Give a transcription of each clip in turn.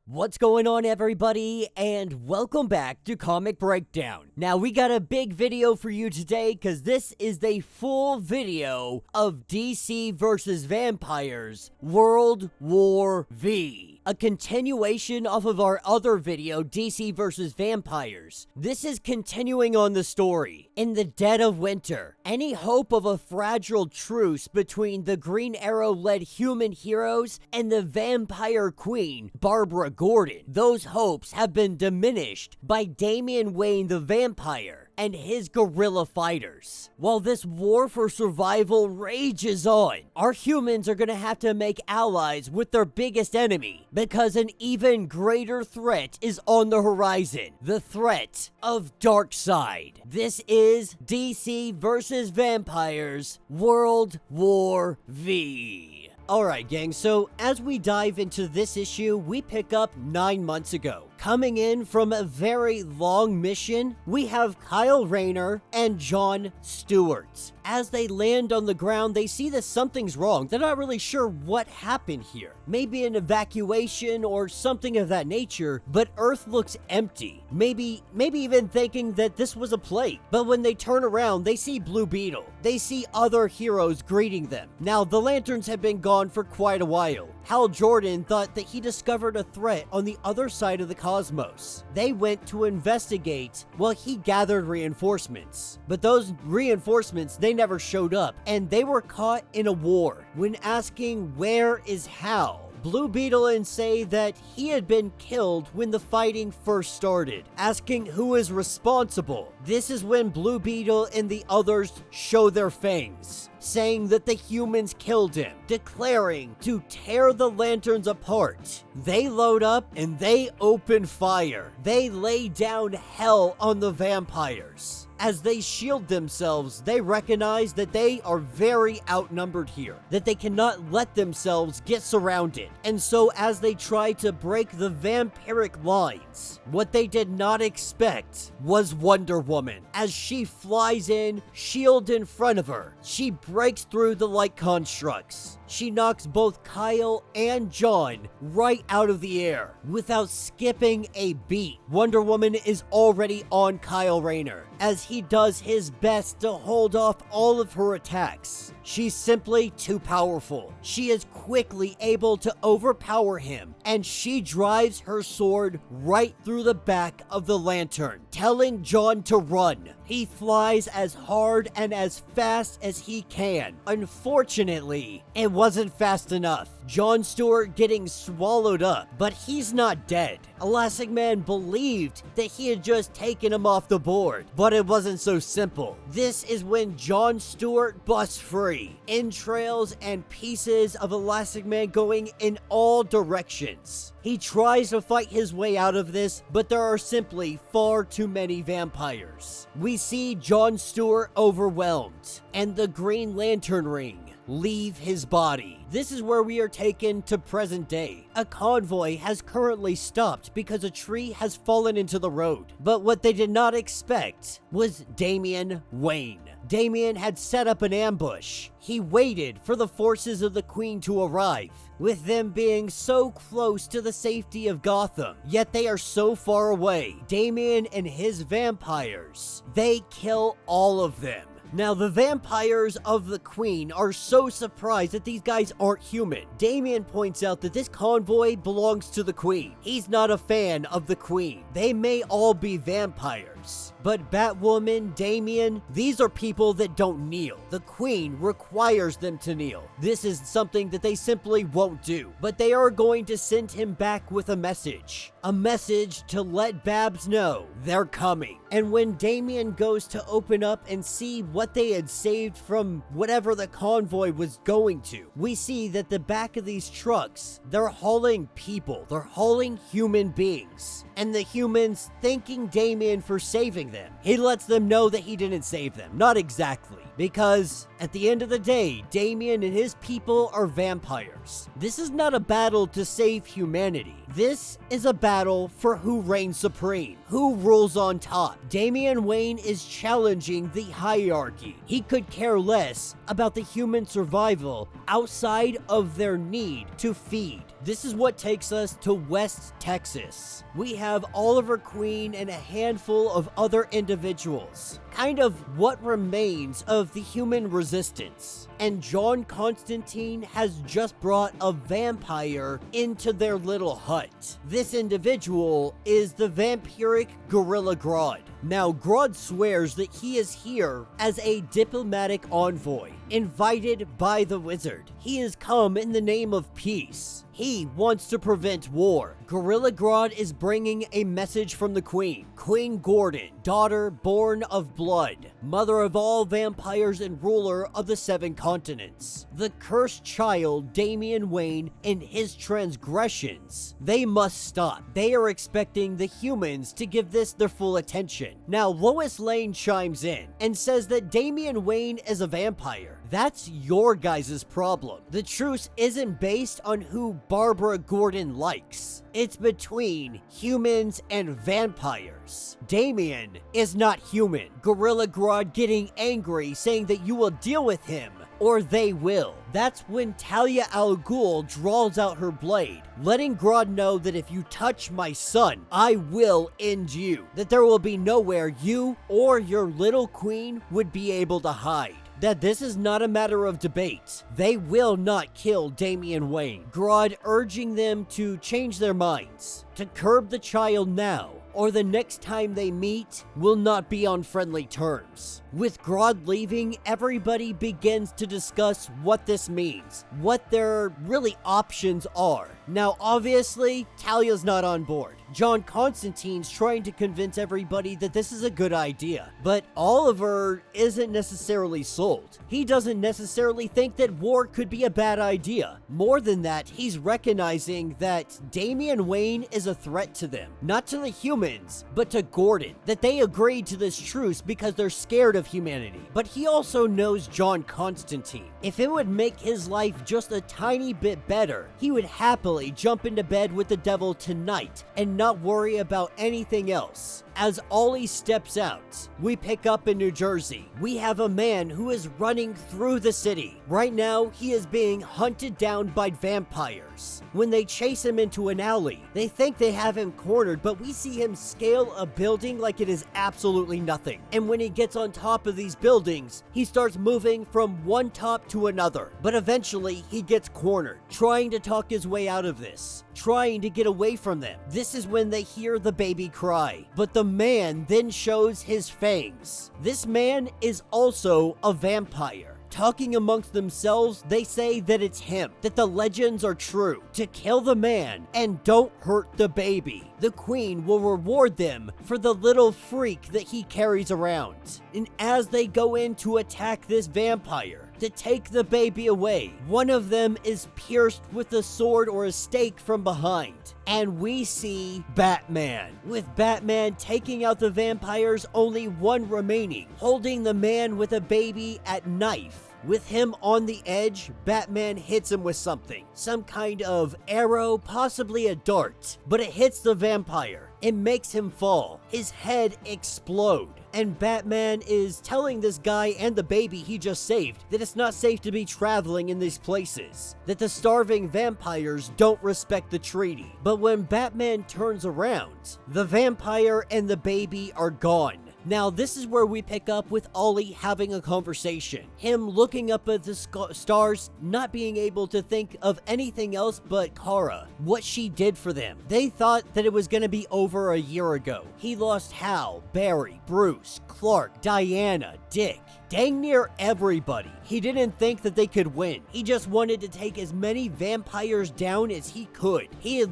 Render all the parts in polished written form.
What's going on, everybody, and welcome back to Comic Breakdown. Now, we got a big video for you today because this is the full video of DC vs. Vampires World War V. A continuation off of our other video, DC vs. Vampires. This is continuing on the story. In the dead of winter, any hope of a fragile truce between the Green Arrow-led human heroes and the vampire queen, Barbara Gordon, those hopes have been diminished by Damian Wayne the vampire and his guerrilla fighters. While this war for survival rages on, our humans are gonna have to make allies with their biggest enemy because an even greater threat is on the horizon. The threat of Darkseid. This is DC vs. Vampires World War V. Alright gang, so as we dive into this issue, we pick up 9 months ago. Coming in from a very long mission, we have Kyle Rayner and John Stewart. As they land on the ground, they see that something's wrong. They're not really sure what happened here. Maybe an evacuation or something of that nature, but Earth looks empty. Maybe even thinking that this was a plague. But when they turn around, they see Blue Beetle. They see other heroes greeting them. Now, the Lanterns have been gone for quite a while. Hal Jordan thought that he discovered a threat on the other side of the cosmos. They went to investigate while he gathered reinforcements. But those reinforcements, they never showed up, and they were caught in a war. When asking where is Hal, Blue Beetle and say that he had been killed when the fighting first started, asking who is responsible. This is when Blue Beetle and the others show their fangs, saying that the humans killed him, declaring to tear the Lanterns apart. They load up and they open fire. They lay down hell on the vampires. As they shield themselves, they recognize that they are very outnumbered here, that they cannot let themselves get surrounded. And so as they try to break the vampiric lines, what they did not expect was Wonder Woman. As she flies in, shield in front of her, she breaks through the light constructs. She knocks both Kyle and John right out of the air without skipping a beat. Wonder Woman is already on Kyle Rayner as he does his best to hold off all of her attacks. She's simply too powerful. She is quickly able to overpower him, and she drives her sword right through the back of the Lantern, telling John to run. He flies as hard and as fast as he can. Unfortunately, it wasn't fast enough. John Stewart getting swallowed up, but he's not dead. Elastic Man believed that he had just taken him off the board, but it wasn't so simple. This is when John Stewart busts free. Entrails and pieces of Elastic Man going in all directions. He tries to fight his way out of this, but there are simply far too many vampires. We see John Stewart overwhelmed, and the Green Lantern ring leave his body. This is where we are taken to present day. A convoy has currently stopped because a tree has fallen into the road. But what they did not expect was Damian Wayne. Damian had set up an ambush. He waited for the forces of the Queen to arrive, with them being so close to the safety of Gotham, yet they are so far away. Damian and his vampires, they kill all of them. Now, the vampires of the Queen are so surprised that these guys aren't human. Damian points out that this convoy belongs to the Queen. He's not a fan of the Queen. They may all be vampires, but Batwoman, Damian, these are people that don't kneel. The Queen requires them to kneel. This is something that they simply won't do, but they are going to send him back with a message. A message to let Babs know they're coming. And when Damian goes to open up and see what they had saved from whatever the convoy was going to, we see that the back of these trucks, they're hauling people. They're hauling human beings. And the humans thanking Damian for saving them. He lets them know that he didn't save them. Not exactly. Because At the end of the day, Damian and his people are vampires. This is not a battle to save humanity. This is a battle for who reigns supreme, who rules on top. Damian Wayne is challenging the hierarchy. He could care less about the human survival outside of their need to feed. This is what takes us to West Texas. We have Oliver Queen and a handful of other individuals. Kind of what remains of the human resistance. And John Constantine has just brought a vampire into their little hut. This individual is the vampiric guerrilla Grodd. Now, Grodd swears that he is here as a diplomatic envoy, invited by the wizard. He has come in the name of peace. He wants to prevent war. Guerrilla Grodd is bringing a message from the Queen. Queen Gordon, daughter born of blood, mother of all vampires and ruler of the 7 continents. The cursed child, Damian Wayne, and his transgressions. They must stop. They are expecting the humans to give this their full attention. Now, Lois Lane chimes in and says that Damian Wayne is a vampire. That's your guys' problem. The truce isn't based on who Barbara Gordon likes. It's between humans and vampires. Damian is not human. Guerrilla Grodd getting angry, saying that you will deal with him, or they will. That's when Talia al Ghul draws out her blade, letting Grodd know that if you touch my son, I will end you. That there will be nowhere you or your little queen would be able to hide. That this is not a matter of debate. They will not kill Damian Wayne. Grodd urging them to change their minds, to curb the child now, or the next time they meet will not be on friendly terms. With Grodd leaving, everybody begins to discuss what this means, what their really options are. Now, obviously, Talia's not on board. John Constantine's trying to convince everybody that this is a good idea, but Oliver isn't necessarily sold. He doesn't necessarily think that war could be a bad idea. More than that, he's recognizing that Damian Wayne is a threat to them, not to the humans, but to Gordon, that they agreed to this truce because they're scared of humanity. But he also knows John Constantine. If it would make his life just a tiny bit better, he would happily jump into bed with the devil tonight and not worry about anything else. As Ollie steps out, we pick up in New Jersey. We have a man who is running through the city. Right now, he is being hunted down by vampires. When they chase him into an alley, they think they have him cornered, but we see him scale a building like it is absolutely nothing. And when he gets on top of these buildings, he starts moving from one top to another. But eventually, he gets cornered, trying to talk his way out of this, trying to get away from them. This is when they hear the baby cry. But the man then shows his fangs. This man is also a vampire. Talking amongst themselves, they say that it's him, that the legends are true. To kill the man and don't hurt the baby. The queen will reward them for the little freak that he carries around. And as they go in to attack this vampire, to take the baby away, one of them is pierced with a sword or a stake from behind. And we see Batman. With Batman taking out the vampires, only one remaining, holding the man with a baby at knife. With him on the edge, Batman hits him with something. Some kind of arrow, possibly a dart. But it hits the vampire. It makes him fall. His head explodes. And Batman is telling this guy and the baby he just saved that it's not safe to be traveling in these places. That the starving vampires don't respect the treaty. But when Batman turns around, the vampire and the baby are gone. Now, this is where we pick up with Ollie having a conversation. Him looking up at the stars, not being able to think of anything else but Kara, what she did for them. They thought that it was going to be over a year ago. He lost Hal, Barry, Bruce, Clark, Diana, Dick. Dang near everybody. He didn't think that they could win. He just wanted to take as many vampires down as he could. He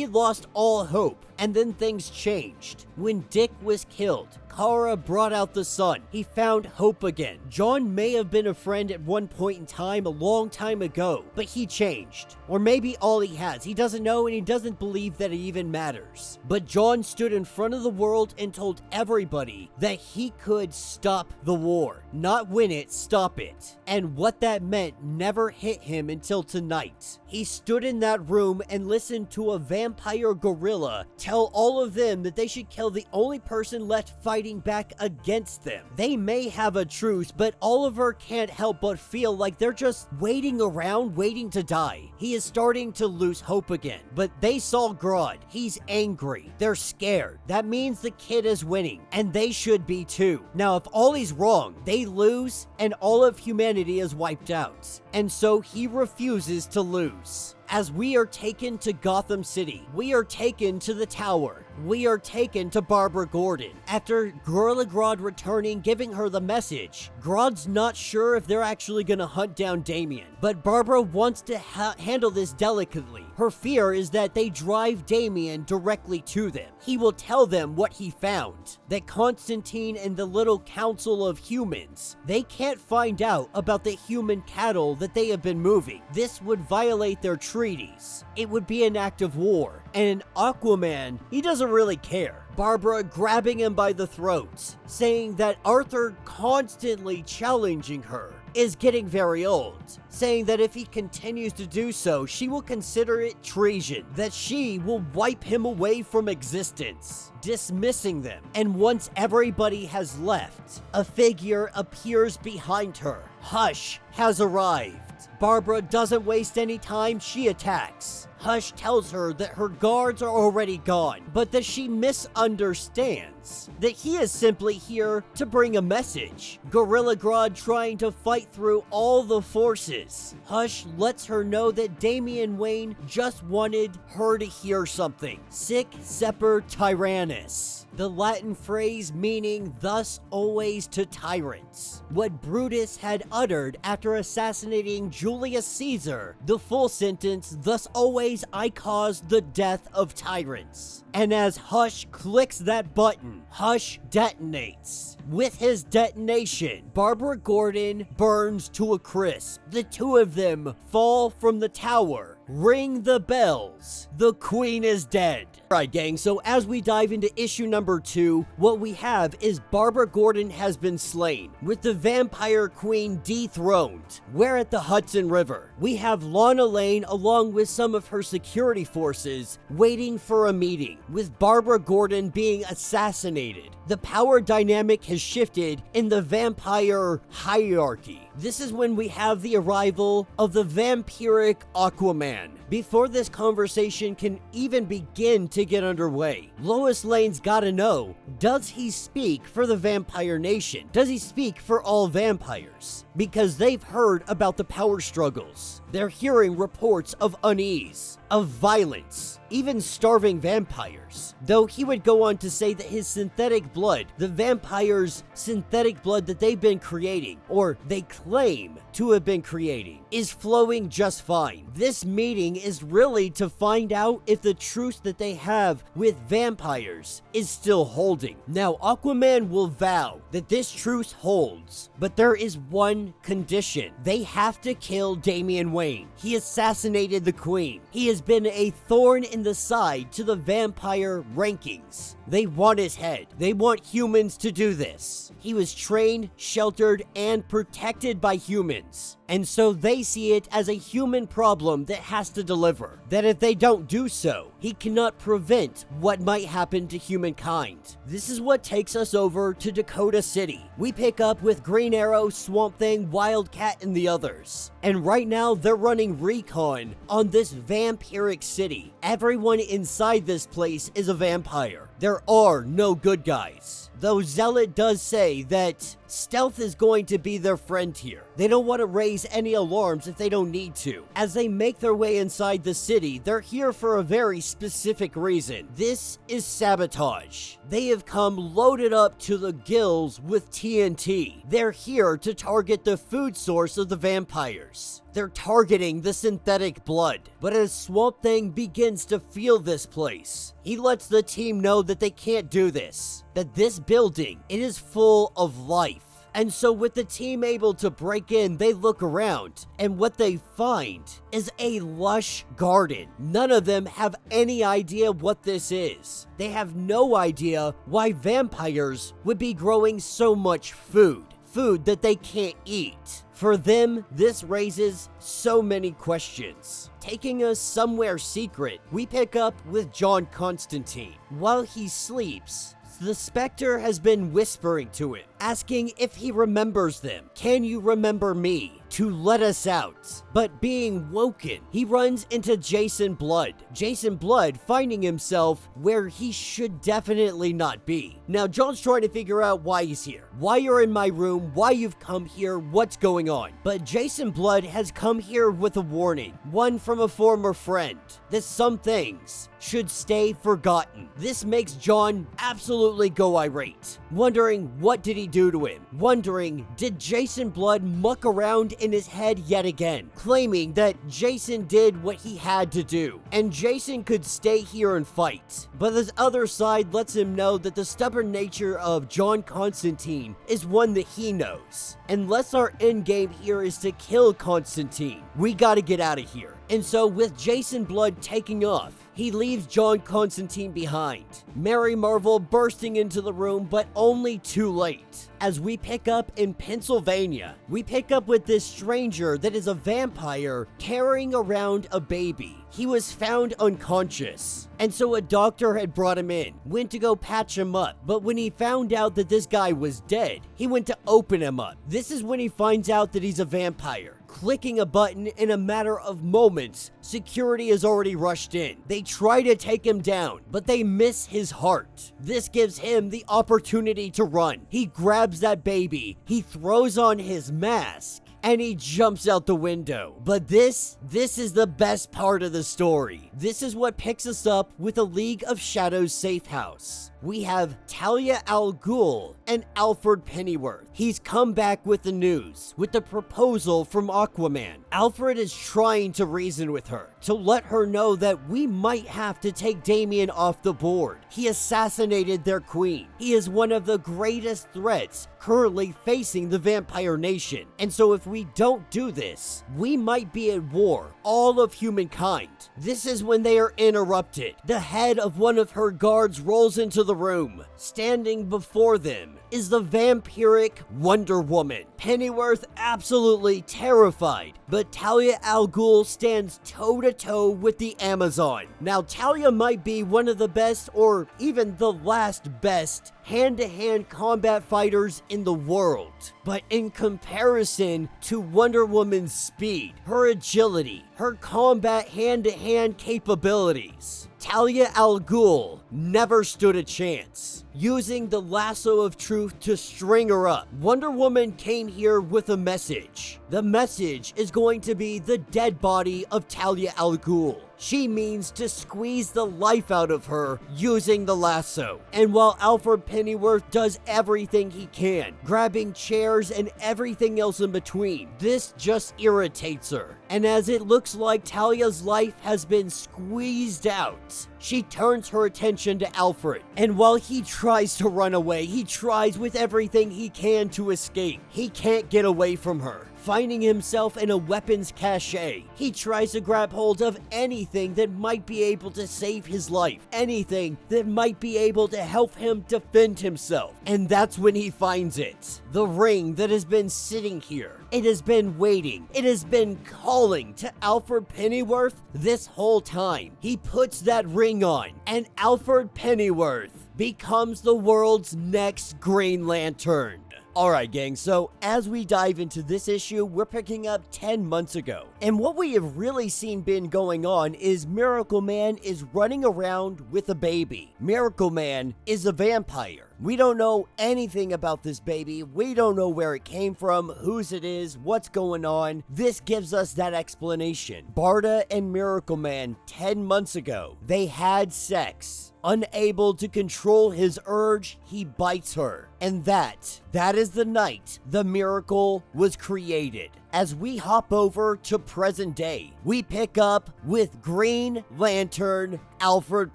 lost all hope. And then things changed. When Dick was killed, Kara brought out the sun. He found hope again. John may have been a friend at one point in time, a long time ago, but he changed. Or maybe all he has. He doesn't know and he doesn't believe that it even matters. But John stood in front of the world and told everybody that he could stop the war. Not win it, stop it. And what that meant never hit him until tonight. He stood in that room and listened to a vampire guerrilla tell all of them that they should kill the only person left fighting back against them. They may have a truce, but Oliver can't help but feel like they're just waiting around, waiting to die. He is starting to lose hope again. But they saw Grodd. He's angry. They're scared. That means the kid is winning, and they should be too. Now, if Ollie's wrong, they lose, and all of humanity is wiped out. And so he refuses to lose. As we are taken to Gotham City, we are taken to the tower. We are taken to Barbara Gordon. After Gorilla Grodd returning, giving her the message, Grodd's not sure if they're actually gonna hunt down Damian, but Barbara wants to handle this delicately. Her fear is that they drive Damian directly to them. He will tell them what he found, that Constantine and the little council of humans, they can't find out about the human cattle that they have been moving. This would violate their treaties. It would be an act of war. And Aquaman, he doesn't really care. Barbara grabbing him by the throat, saying that Arthur constantly challenging her is getting very old, saying that if he continues to do so, she will consider it treason, that she will wipe him away from existence, dismissing them. And once everybody has left, a figure appears behind her. Hush has arrived. Barbara doesn't waste any time, she attacks. Hush tells her that her guards are already gone, but that she misunderstands that he is simply here to bring a message. Gorilla Grodd trying to fight through all the forces. Hush lets her know that Damian Wayne just wanted her to hear something. Sic semper tyrannis. The Latin phrase meaning thus always to tyrants. What Brutus had uttered after assassinating Julius Caesar. The full sentence, thus always I caused the death of tyrants. And as Hush clicks that button, Hush detonates. With his detonation, Barbara Gordon burns to a crisp. The two of them fall from the tower. Ring the bells. The queen is dead. Alright gang, so as we dive into issue number 2, what we have is Barbara Gordon has been slain, with the vampire queen dethroned. We're at the Hudson River. We have Lana Lane along with some of her security forces waiting for a meeting, with Barbara Gordon being assassinated. The power dynamic has shifted in the vampire hierarchy. This is when we have the arrival of the vampiric Aquaman. Before this conversation can even begin to get underway, Lois Lane's gotta know, does he speak for the vampire nation? Does he speak for all vampires? Because they've heard about the power struggles. They're hearing reports of unease, of violence, even starving vampires. Though he would go on to say that his synthetic blood, the vampires' synthetic blood that they've been creating, or they claim to have been creating, is flowing just fine. This meeting is really to find out if the truce that they have with vampires is still holding. Now, Aquaman will vow that this truce holds, but there is one condition. They have to kill Damian Wayne. He assassinated the queen. He has been a thorn in the side to the vampire rankings. They want his head. They want humans to do this. He was trained, sheltered, and protected by humans. And so they see it as a human problem that has to deliver. That if they don't do so, he cannot prevent what might happen to humankind. This is what takes us over to Dakota City. We pick up with Green Arrow, Swamp Thing, Wildcat, and the others. And right now, they're running recon on this vampiric city. Everyone inside this place is a vampire. There are no good guys. Though Zealot does say that stealth is going to be their friend here. They don't want to raise any alarms if they don't need to. As they make their way inside the city, they're here for a very specific reason. This is sabotage. They have come loaded up to the gills with TNT. They're here to target the food source of the vampires. They're targeting the synthetic blood. But as Swamp Thing begins to feel this place, he lets the team know that they can't do this, that this building, it is full of life. And so with the team able to break in, they look around, and what they find is a lush garden. None of them have any idea what this is. They have no idea why vampires would be growing so much food that they can't eat. For them, this raises so many questions. Taking us somewhere secret, we pick up with John Constantine. While he sleeps, the Spectre has been whispering to him, asking if he remembers them. Can you remember me? To let us out. But being woken, he runs into Jason Blood. Jason Blood finding himself where he should definitely not be. Now, John's trying to figure out why he's here. Why you're in my room, why you've come here, what's going on. But Jason Blood has come here with a warning. One from a former friend. That some things should stay forgotten. This makes John absolutely go irate. Wondering what did he do to him? Wondering, did Jason Blood muck around in his head yet again? Claiming that Jason did what he had to do, and Jason could stay here and fight. But his other side lets him know that the stubborn nature of John Constantine is one that he knows. Unless our end game here is to kill Constantine, we gotta get out of here. And so with Jason Blood taking off, he leaves John Constantine behind. Mary Marvel bursting into the room, but only too late. As we pick up in Pennsylvania, we pick up with this stranger that is a vampire carrying around a baby. He was found unconscious, and so a doctor had brought him in, went to go patch him up, but when he found out that this guy was dead, he went to open him up. This is when he finds out that he's a vampire. Clicking a button in a matter of moments, security has already rushed in. They try to take him down, but they miss his heart. This gives him the opportunity to run. He grabs that baby, he throws on his mask, and he jumps out the window. But this is the best part of the story. This is what picks us up with a League of Shadows safe house. We have Talia al Ghul and Alfred Pennyworth. He's come back with the news, with the proposal from Aquaman. Alfred is trying to reason with her, to let her know that we might have to take Damian off the board. He assassinated their queen. He is one of the greatest threats currently facing the vampire nation. And so if we don't do this, we might be at war, all of humankind. This is when they are interrupted. The head of one of her guards rolls into the room. Standing before them is the vampiric Wonder Woman. Pennyworth absolutely terrified, but Talia al Ghul stands toe-to-toe with the Amazon. Now, Talia might be one of the best, or even the last best, hand-to-hand combat fighters in the world. But in comparison to Wonder Woman's speed, her agility, her combat hand-to-hand capabilities, Talia al Ghul never stood a chance. Using the lasso of truth to string her up, Wonder Woman came here with a message. The message is going to be the dead body of Talia al Ghul. She means to squeeze the life out of her using the lasso. And while Alfred Pennyworth does everything he can, grabbing chairs and everything else in between, this just irritates her. And as it looks like Talia's life has been squeezed out, she turns her attention to Alfred. And while he tries to run away, he tries with everything he can to escape. He can't get away from her. Finding himself in a weapons cache, he tries to grab hold of anything that might be able to save his life, anything that might be able to help him defend himself. And that's when he finds it. The ring that has been sitting here. It has been waiting. It has been calling to Alfred Pennyworth this whole time. He puts that ring on, and Alfred Pennyworth becomes the world's next Green Lantern. Alright gang, so as we dive into this issue, we're picking up 10 months ago. And what we have really seen been going on is Miracle Man is running around with a baby. Miracle Man is a vampire. We don't know anything about this baby. We don't know where it came from, whose it is, what's going on. This gives us that explanation. Barda and Miracle Man 10 months ago, they had sex. Unable to control his urge, he bites her. And that is the night the miracle was created. As we hop over to present day, we pick up with Green Lantern Alfred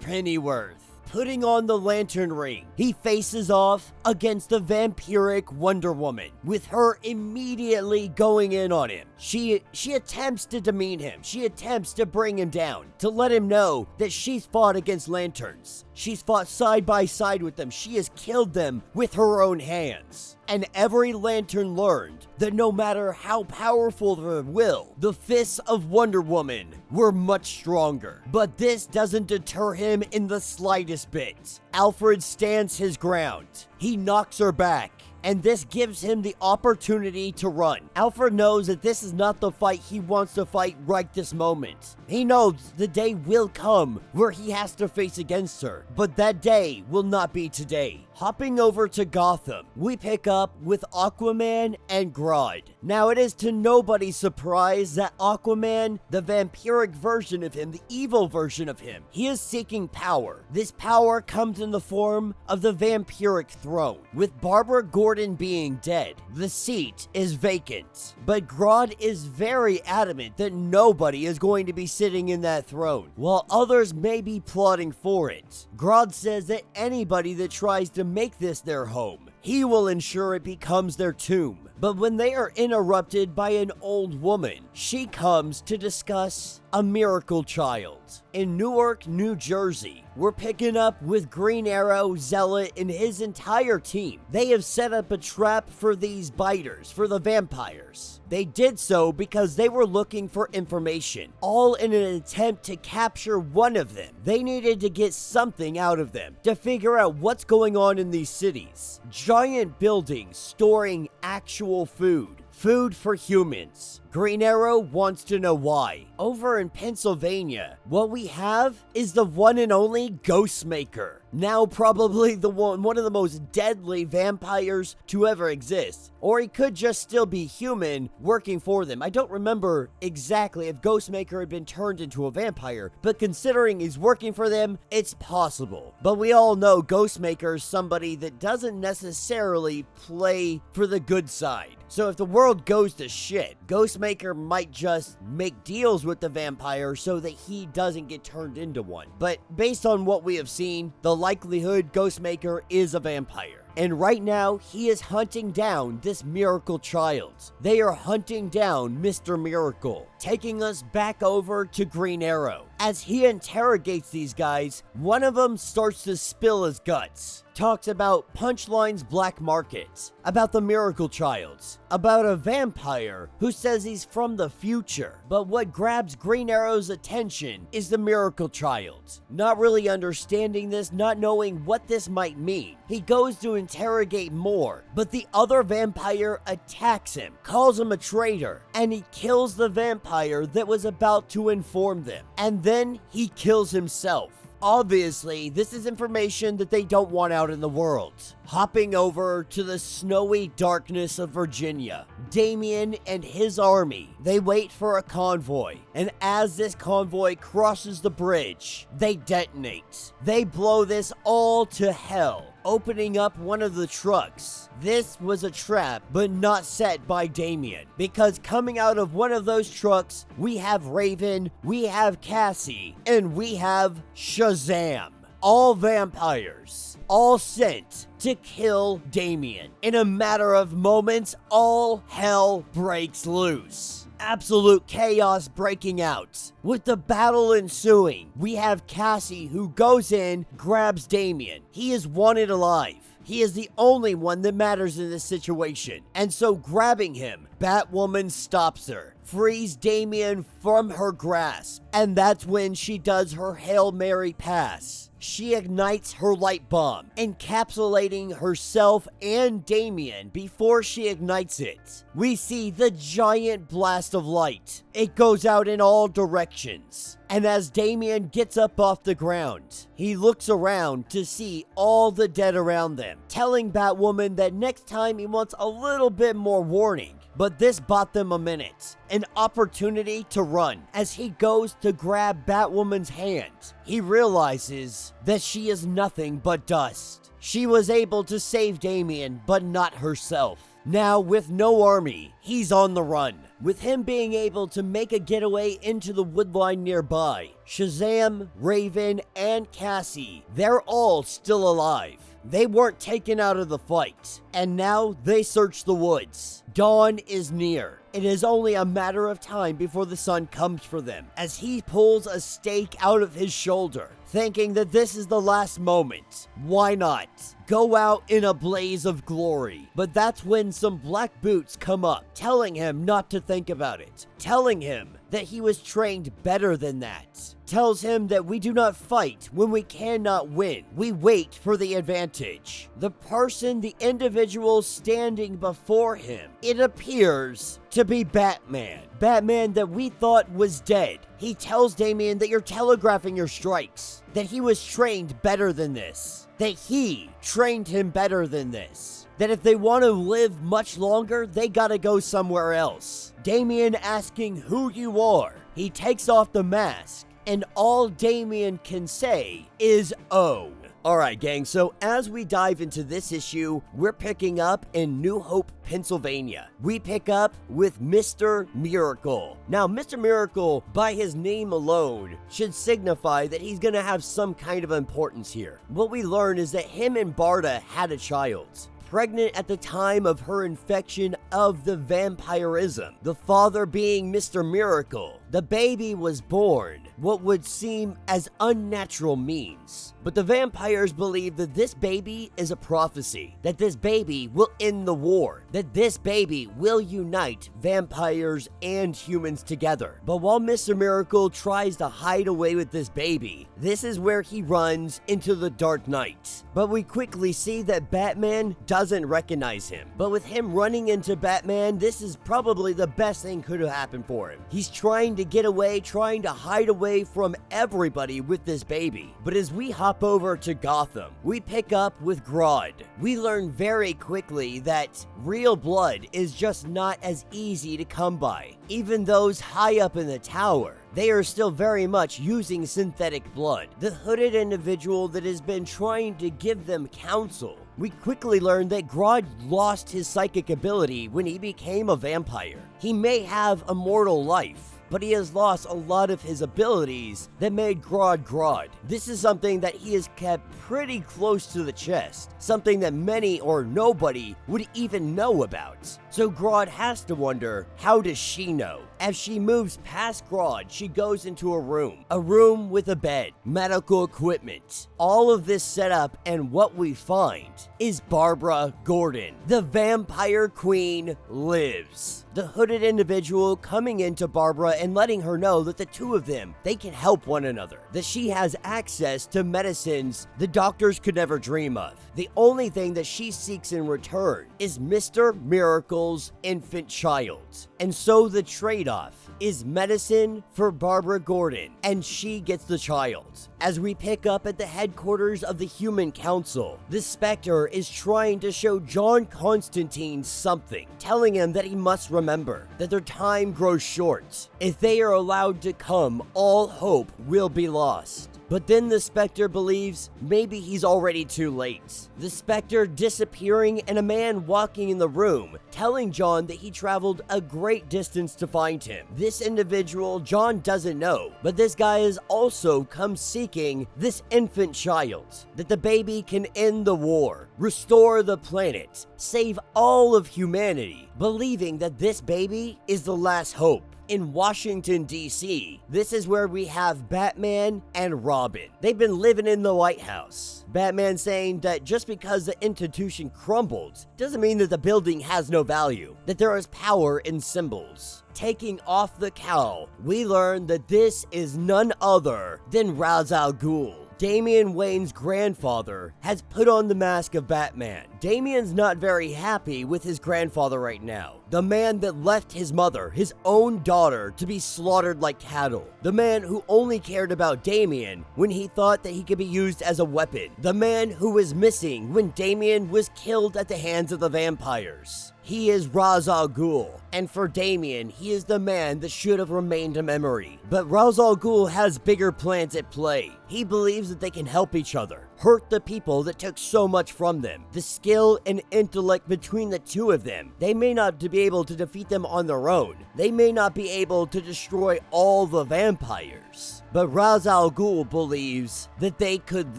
Pennyworth. putting on the lantern ring, he faces off against the vampiric Wonder Woman, with her immediately going in on him. She attempts to demean him. She attempts to bring him down, to let him know that she's fought against lanterns. She's fought side by side with them. She has killed them with her own hands. And every lantern learned that no matter how powerful their will, the fists of Wonder Woman were much stronger. But this doesn't deter him in the slightest bit. Alfred stands his ground. He knocks her back, and this gives him the opportunity to run. Alfred knows that this is not the fight he wants to fight right this moment. He knows the day will come where he has to face against her, but that day will not be today. Hopping over to Gotham, we pick up with Aquaman and Grodd. Now, it is to nobody's surprise that Aquaman, the vampiric version of him, the evil version of him, he is seeking power. This power comes in the form of the vampiric throne. With Barbara Gordon being dead, the seat is vacant. But Grodd is very adamant that nobody is going to be sitting in that throne, while others may be plotting for it. Grodd says that anybody that tries to make this their home, he will ensure it becomes their tomb. But when they are interrupted by an old woman, she comes to discuss a miracle child. In Newark, New Jersey, we're picking up with Green Arrow, Zealot, and his entire team. They have set up a trap for these biters, for the vampires. They did so because they were looking for information, all in an attempt to capture one of them. They needed to get something out of them to figure out what's going on in these cities. Giant buildings storing actual food. Food for humans. Green Arrow wants to know why. Over in Pennsylvania, what we have is the one and only Ghostmaker. Now probably one of the most deadly vampires to ever exist. Or he could just still be human working for them. I don't remember exactly if Ghostmaker had been turned into a vampire, but considering he's working for them, it's possible. But we all know Ghostmaker is somebody that doesn't necessarily play for the good side. So if the world goes to shit, Ghostmaker might just make deals with the vampire so that he doesn't get turned into one. But based on what we have seen, the likelihood Ghostmaker is a vampire. And right now, he is hunting down this miracle child. They are hunting down Mr. Miracle, taking us back over to Green Arrow. As he interrogates these guys, one of them starts to spill his guts. Talks about Punchline's black market, about the miracle child, about a vampire who says he's from the future. But what grabs Green Arrow's attention is the miracle child. Not really understanding this, not knowing what this might mean, he goes to interrogate more, but the other vampire attacks him, calls him a traitor, and he kills the vampire that was about to inform them. And then he kills himself. Obviously, this is information that they don't want out in the world. Hopping over to the snowy darkness of Virginia, Damian and his army, they wait for a convoy, and as this convoy crosses the bridge, they detonate. They blow this all to hell, opening up one of the trucks. This was a trap, but not set by Damian, because coming out of one of those trucks, we have Raven, we have Cassie, and we have Shazam. All vampires, all sent to kill Damian. In a matter of moments, all hell breaks loose. Absolute chaos breaking out. With the battle ensuing, we have Cassie who goes in, grabs Damian. He is wanted alive. He is the only one that matters in this situation. And so grabbing him, Batwoman stops her, frees Damian from her grasp. And that's when she does her Hail Mary pass. She ignites her light bomb, encapsulating herself and Damian before she ignites it. We see the giant blast of light. It goes out in all directions. And as Damian gets up off the ground, he looks around to see all the dead around them, telling Batwoman that next time he wants a little bit more warning. But this bought them a minute, an opportunity to run. As he goes to grab Batwoman's hand, he realizes that she is nothing but dust. She was able to save Damian, but not herself. Now, with no army, he's on the run. with him being able to make a getaway into the woodline nearby. Shazam, Raven, and Cassie, they're all still alive. They weren't taken out of the fight, and now they search the woods. Dawn is near. It is only a matter of time before the sun comes for them, as he pulls a stake out of his shoulder, thinking that this is the last moment. Why not go out in a blaze of glory? But that's when some black boots come up, telling him not to think about it, telling him that he was trained better than that, tells him that we do not fight when we cannot win. We wait for the advantage. The person, the individual standing before him, it appears to be Batman. Batman that we thought was dead. He tells Damian that you're telegraphing your strikes, that he was trained better than this, that he trained him better than this, that if they want to live much longer, they gotta go somewhere else. Damian asking who you are. He takes off the mask, and all Damian can say is, "Oh." Alright gang, so as we dive into this issue, we're picking up in New Hope, Pennsylvania. We pick up with Mr. Miracle. Now, Mr. Miracle, by his name alone, should signify that he's gonna have some kind of importance here. What we learn is that him and Barda had a child, pregnant at the time of her infection of the vampirism, the father being Mr. Miracle. The baby was born what would seem as unnatural means, but the vampires believe that this baby is a prophecy, that this baby will end the war, that this baby will unite vampires and humans together. But while Mr. Miracle tries to hide away with this baby, this is where he runs into the Dark Knight. But we quickly see that Batman doesn't recognize him. But with him running into Batman, this is probably the best thing could have happened for him. He's trying to get away, trying to hide away from everybody with this baby. But as we hop over to Gotham, we pick up with Grodd. We learn very quickly that real blood is just not as easy to come by. Even those high up in the tower, they are still very much using synthetic blood. The hooded individual that has been trying to give them counsel. We quickly learn that Grodd lost his psychic ability when he became a vampire. He may have a mortal life, but he has lost a lot of his abilities that made Grodd Grodd. This is something that he has kept pretty close to the chest, something that many or nobody would even know about. So Grodd has to wonder, how does she know? As she moves past Grodd, she goes into a room with a bed, medical equipment. All of this setup, and what we find is Barbara Gordon. The vampire queen lives. The hooded individual coming into Barbara and letting her know that the two of them, they can help one another. That she has access to medicines the doctors could never dream of. The only thing that she seeks in return is Mr. Miracle's infant child. And so the trade-off is medicine for Barbara Gordon, and she gets the child. As we pick up at the headquarters of the Human Council, the Spectre is trying to show John Constantine something, telling him that he must remember that their time grows short. If they are allowed to come, all hope will be lost. But then the Spectre believes maybe he's already too late. The Spectre disappearing and a man walking in the room, telling John that he traveled a great distance to find him. This individual John doesn't know, but this guy has also come seeking this infant child, that the baby can end the war, restore the planet, save all of humanity, believing that this baby is the last hope. In Washington, D.C., this is where we have Batman and Robin. They've been living in the White House. Batman saying that just because the institution crumbled doesn't mean that the building has no value, that there is power in symbols. Taking off the cowl, we learn that this is none other than Ra's al Ghul. Damian Wayne's grandfather has put on the mask of Batman. Damian's not very happy with his grandfather right now. The man that left his mother, his own daughter, to be slaughtered like cattle. The man who only cared about Damian when he thought that he could be used as a weapon. The man who was missing when Damian was killed at the hands of the vampires. He is Ra's al Ghul, and for Damian, he is the man that should have remained a memory. But Ra's al Ghul has bigger plans at play. He believes that they can help each other. hurt the people that took so much from them. The skill and intellect between the two of them, they may not be able to defeat them on their own. They may not be able to destroy all the vampires. But Ra's al Ghul believes that they could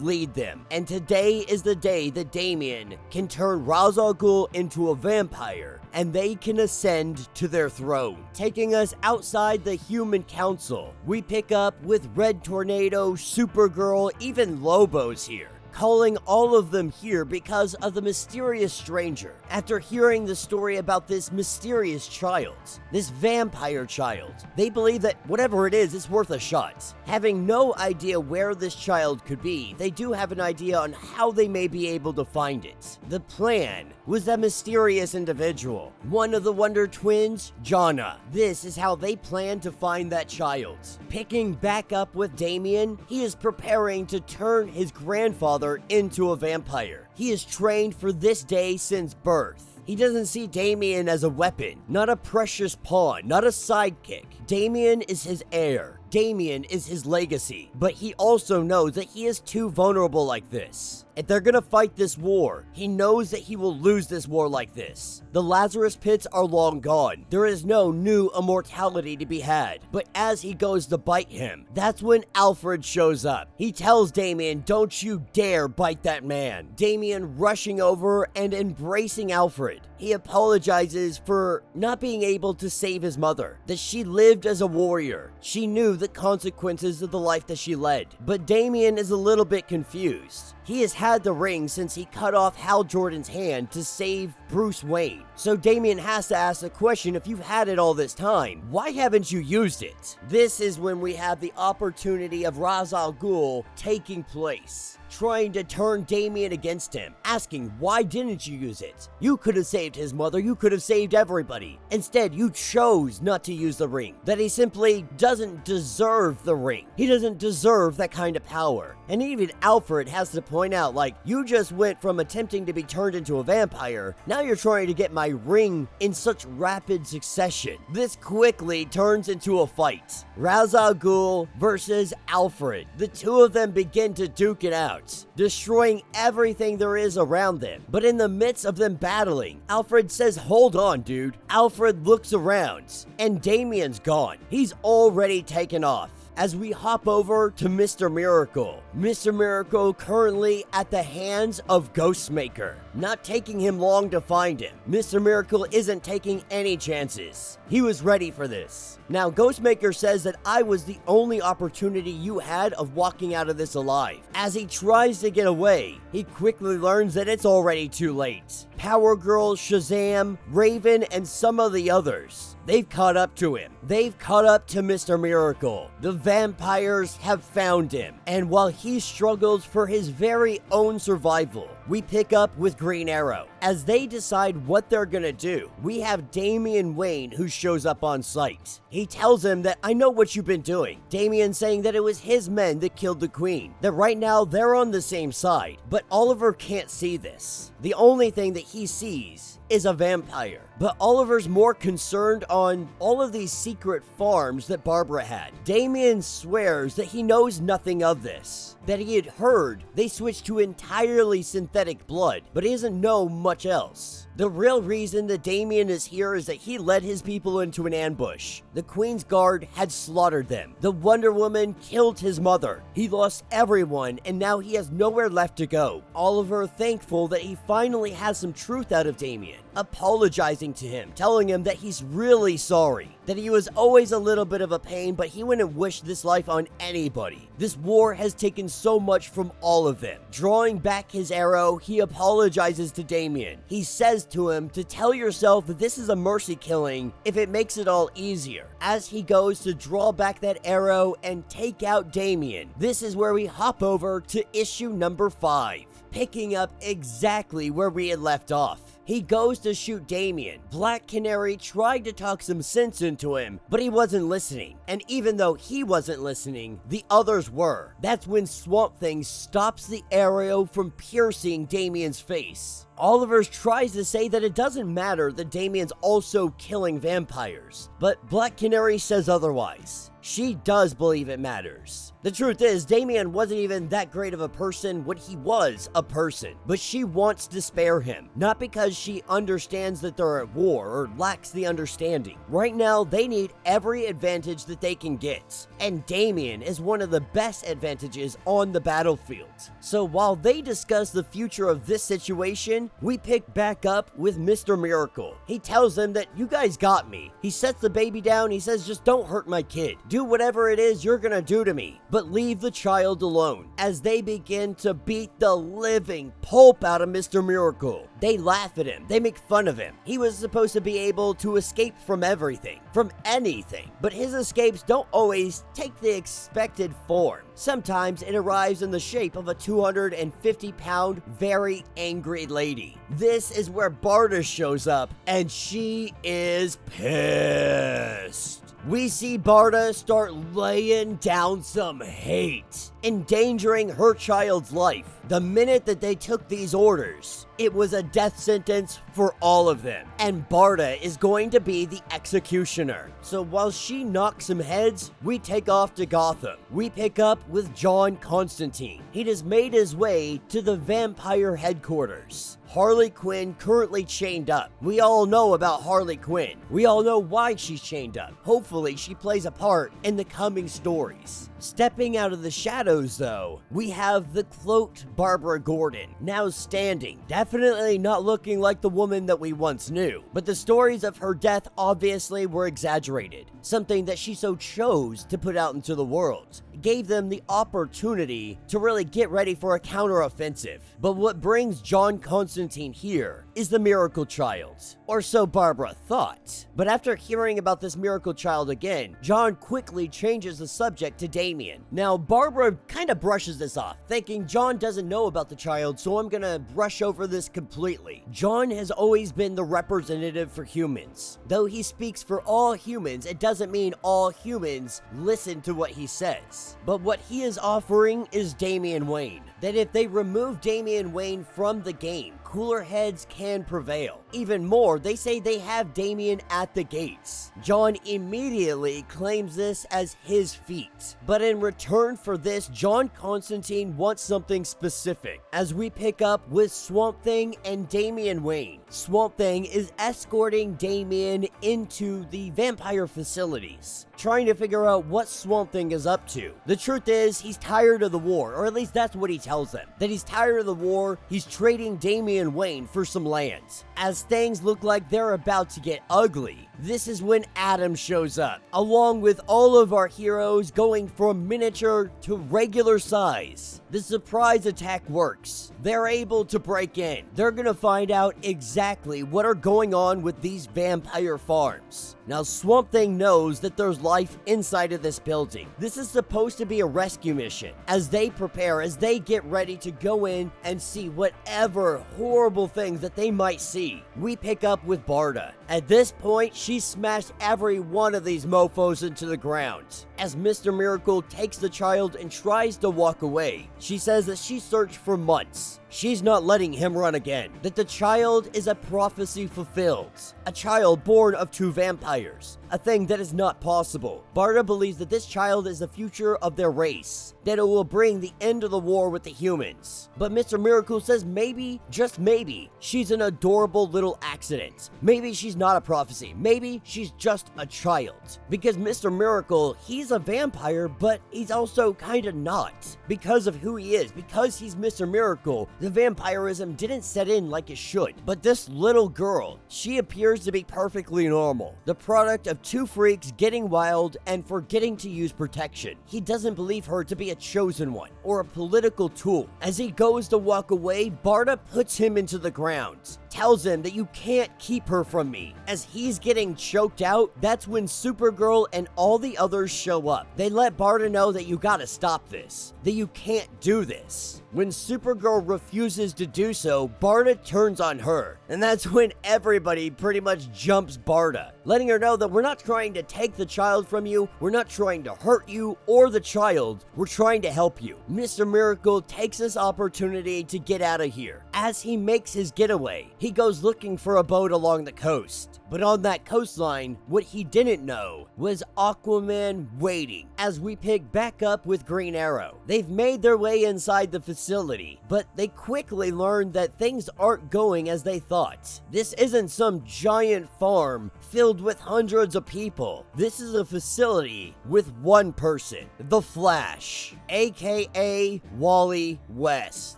lead them. And today is the day that Damian can turn Ra's al Ghul into a vampire, and they can ascend to their throne. Taking us outside the human council, we pick up with Red Tornado, Supergirl, even Lobo's here, calling all of them here because of the mysterious stranger. After hearing the story about this mysterious child, this vampire child, they believe that whatever it is worth a shot. Having no idea where this child could be, they do have an idea on how they may be able to find it. The plan was that mysterious individual, one of the Wonder Twins, Jonna. This is how they plan to find that child. Picking back up with Damian, he is preparing to turn his grandfather into a vampire. He is trained for this day since birth. He doesn't see Damian as a weapon, not a precious pawn, not a sidekick. Damian is his heir. Damian is his legacy, but he also knows that he is too vulnerable like this. If they're gonna fight this war, he knows that he will lose this war like this. The Lazarus pits are long gone. There is no new immortality to be had. But as he goes to bite him, that's when Alfred shows up. He tells Damian, "Don't you dare bite that man." Damian rushing over and embracing Alfred. He apologizes for not being able to save his mother, that she lived as a warrior. She knew the consequences of the life that she led. But Damian is a little bit confused. He has had the ring since he cut off Hal Jordan's hand to save Bruce Wayne. So Damian has to ask the question, if you've had it all this time, why haven't you used it? This is when we have the opportunity of Ra's al Ghul taking place, trying to turn Damian against him, asking, why didn't you use it? You could have saved his mother, you could have saved everybody. Instead, you chose not to use the ring. That he simply doesn't deserve the ring. He doesn't deserve that kind of power. And even Alfred has to point out, like, you just went from attempting to be turned into a vampire, now you're trying to get my ring in such rapid succession. This quickly turns into a fight. Ra's al Ghul versus Alfred. The two of them begin to duke it out, destroying everything there is around them. But in the midst of them battling, Alfred says, "Hold on, dude." Alfred looks around, and Damian's gone. He's already taken off. As we hop over to Mr. Miracle. Mr. Miracle currently at the hands of Ghostmaker. Not taking him long to find him. Mr. Miracle isn't taking any chances. He was ready for this. Now, Ghostmaker says that I was the only opportunity you had of walking out of this alive. As he tries to get away, he quickly learns that it's already too late. Power Girl, Shazam, Raven, and some of the others, they've caught up to him. They've caught up to Mr. Miracle. The vampires have found him. And while he struggles for his very own survival, we pick up with Green Arrow. As they decide what they're gonna do, we have Damian Wayne who shows up on site. He tells him that, "I know what you've been doing." Damian saying that it was his men that killed the queen. That right now they're on the same side. But Oliver can't see this. The only thing that he sees is a vampire. But Oliver's more concerned on all of these secret farms that Barbara had. Damian swears that he knows nothing of this. That he had heard they switched to entirely synthetic blood, but he doesn't know much else. The real reason that Damian is here is that he led his people into an ambush. The Queen's Guard had slaughtered them. The Wonder Woman killed his mother. He lost everyone, and now he has nowhere left to go. Oliver thankful that he finally has some truth out of Damian, apologizing to him, telling him that he's really sorry, that he was always a little bit of a pain, but he wouldn't wish this life on anybody. This war has taken so much from all of them. Drawing back his arrow, he apologizes to Damian. He says to him to tell yourself that this is a mercy killing if it makes it all easier. As he goes to draw back that arrow and take out Damian, this is where we hop over to issue number 5, picking up exactly where we had left off. He goes to shoot Damian. Black Canary tried to talk some sense into him, but he wasn't listening. And even though he wasn't listening, the others were. That's when Swamp Thing stops the arrow from piercing Damian's face. Oliver tries to say that it doesn't matter that Damian's also killing vampires, but Black Canary says otherwise. She does believe it matters. The truth is, Damian wasn't even that great of a person when he was a person, but she wants to spare him, not because she understands that they're at war or lacks the understanding. Right now, they need every advantage that they can get, and Damian is one of the best advantages on the battlefield. So while they discuss the future of this situation, we pick back up with Mr. Miracle. He tells them that you guys got me. He sets the baby down, he says, just don't hurt my kid. Do whatever it is you're gonna do to me, but leave the child alone. As they begin to beat the living pulp out of Mr. Miracle, they laugh at him, they make fun of him. He was supposed to be able to escape from everything, from anything, but his escapes don't always take the expected form. Sometimes it arrives in the shape of a 250-pound, very angry lady. This is where Barda shows up, and she is pissed. We see Barda start laying down some hate, endangering her child's life. The minute that they took these orders, it was a death sentence for all of them, and Barda is going to be the executioner. So while she knocks some heads, we take off to Gotham. We pick up with John Constantine. He has made his way to the vampire headquarters. Harley Quinn currently chained up. We all know about Harley Quinn. We all know why she's chained up. Hopefully she plays a part in the coming stories. Stepping out of the shadows though, we have the cloaked Barbara Gordon, now standing, definitely not looking like the woman that we once knew. But the stories of her death obviously were exaggerated, something that she so chose to put out into the world. It gave them the opportunity to really get ready for a counteroffensive. But what brings John Constantine here is the miracle child, or so Barbara thought. But after hearing about this miracle child again, John quickly changes the subject to Damian. Now Barbara kind of brushes this off, thinking John doesn't know about the child, so I'm gonna brush over this completely. John has always been the representative for humans. Though he speaks for all humans, it doesn't mean all humans listen to what he says. But what he is offering is Damian Wayne. That if they remove Damian Wayne from the game, cooler heads can prevail. Even more, they say they have Damian at the gates. John immediately claims this as his feat. But in return for this, John Constantine wants something specific, as we pick up with Swamp Thing and Damian Wayne. Swamp Thing is escorting Damian into the vampire facilities, trying to figure out what Swamp Thing is up to. The truth is, he's tired of the war, or at least that's what he tells them. That he's tired of the war, he's trading Damian Wayne for some land. As things look like they're about to get ugly, this is when Adam shows up, along with all of our heroes going from miniature to regular size. The surprise attack works. They're able to break in. They're gonna find out exactly what are going on with these vampire farms. Now Swamp Thing knows that there's life inside of this building. This is supposed to be a rescue mission. As they prepare, as they get ready to go in and see whatever horrible things that they might see, we pick up with Barda. At this point, she smashed every one of these mofos into the ground. As Mr. Miracle takes the child and tries to walk away, she says that she searched for months. She's not letting him run again. That the child is a prophecy fulfilled. A child born of two vampires. A thing that is not possible. Barda believes that this child is the future of their race. That it will bring the end of the war with the humans. But Mr. Miracle says maybe, just maybe, she's an adorable little accident. Maybe she's not a prophecy. Maybe she's just a child. Because Mr. Miracle, he's a vampire, but he's also kinda not. Because of who he is. Because he's Mr. Miracle, the vampirism didn't set in like it should. But this little girl, she appears to be perfectly normal. The product of two freaks getting wild and forgetting to use protection. He doesn't believe her to be a chosen one or a political tool. As he goes to walk away, Barda puts him into the ground. Tells him that you can't keep her from me. As he's getting choked out, that's when Supergirl and all the others show up. They let Barda know that you gotta stop this. that you can't do this. When Supergirl refuses to do so, Barda turns on her, and that's when everybody pretty much jumps Barda, letting her know that we're not trying to take the child from you, we're not trying to hurt you or the child, we're trying to help you. Mr. Miracle takes this opportunity to get out of here. As he makes his getaway, he goes looking for a boat along the coast. But on that coastline, what he didn't know was Aquaman waiting. As we pick back up with Green Arrow, they've made their way inside the facility, but they quickly learn that things aren't going as they thought. This isn't some giant farm filled with hundreds of people. This is a facility with one person, the Flash, aka Wally West.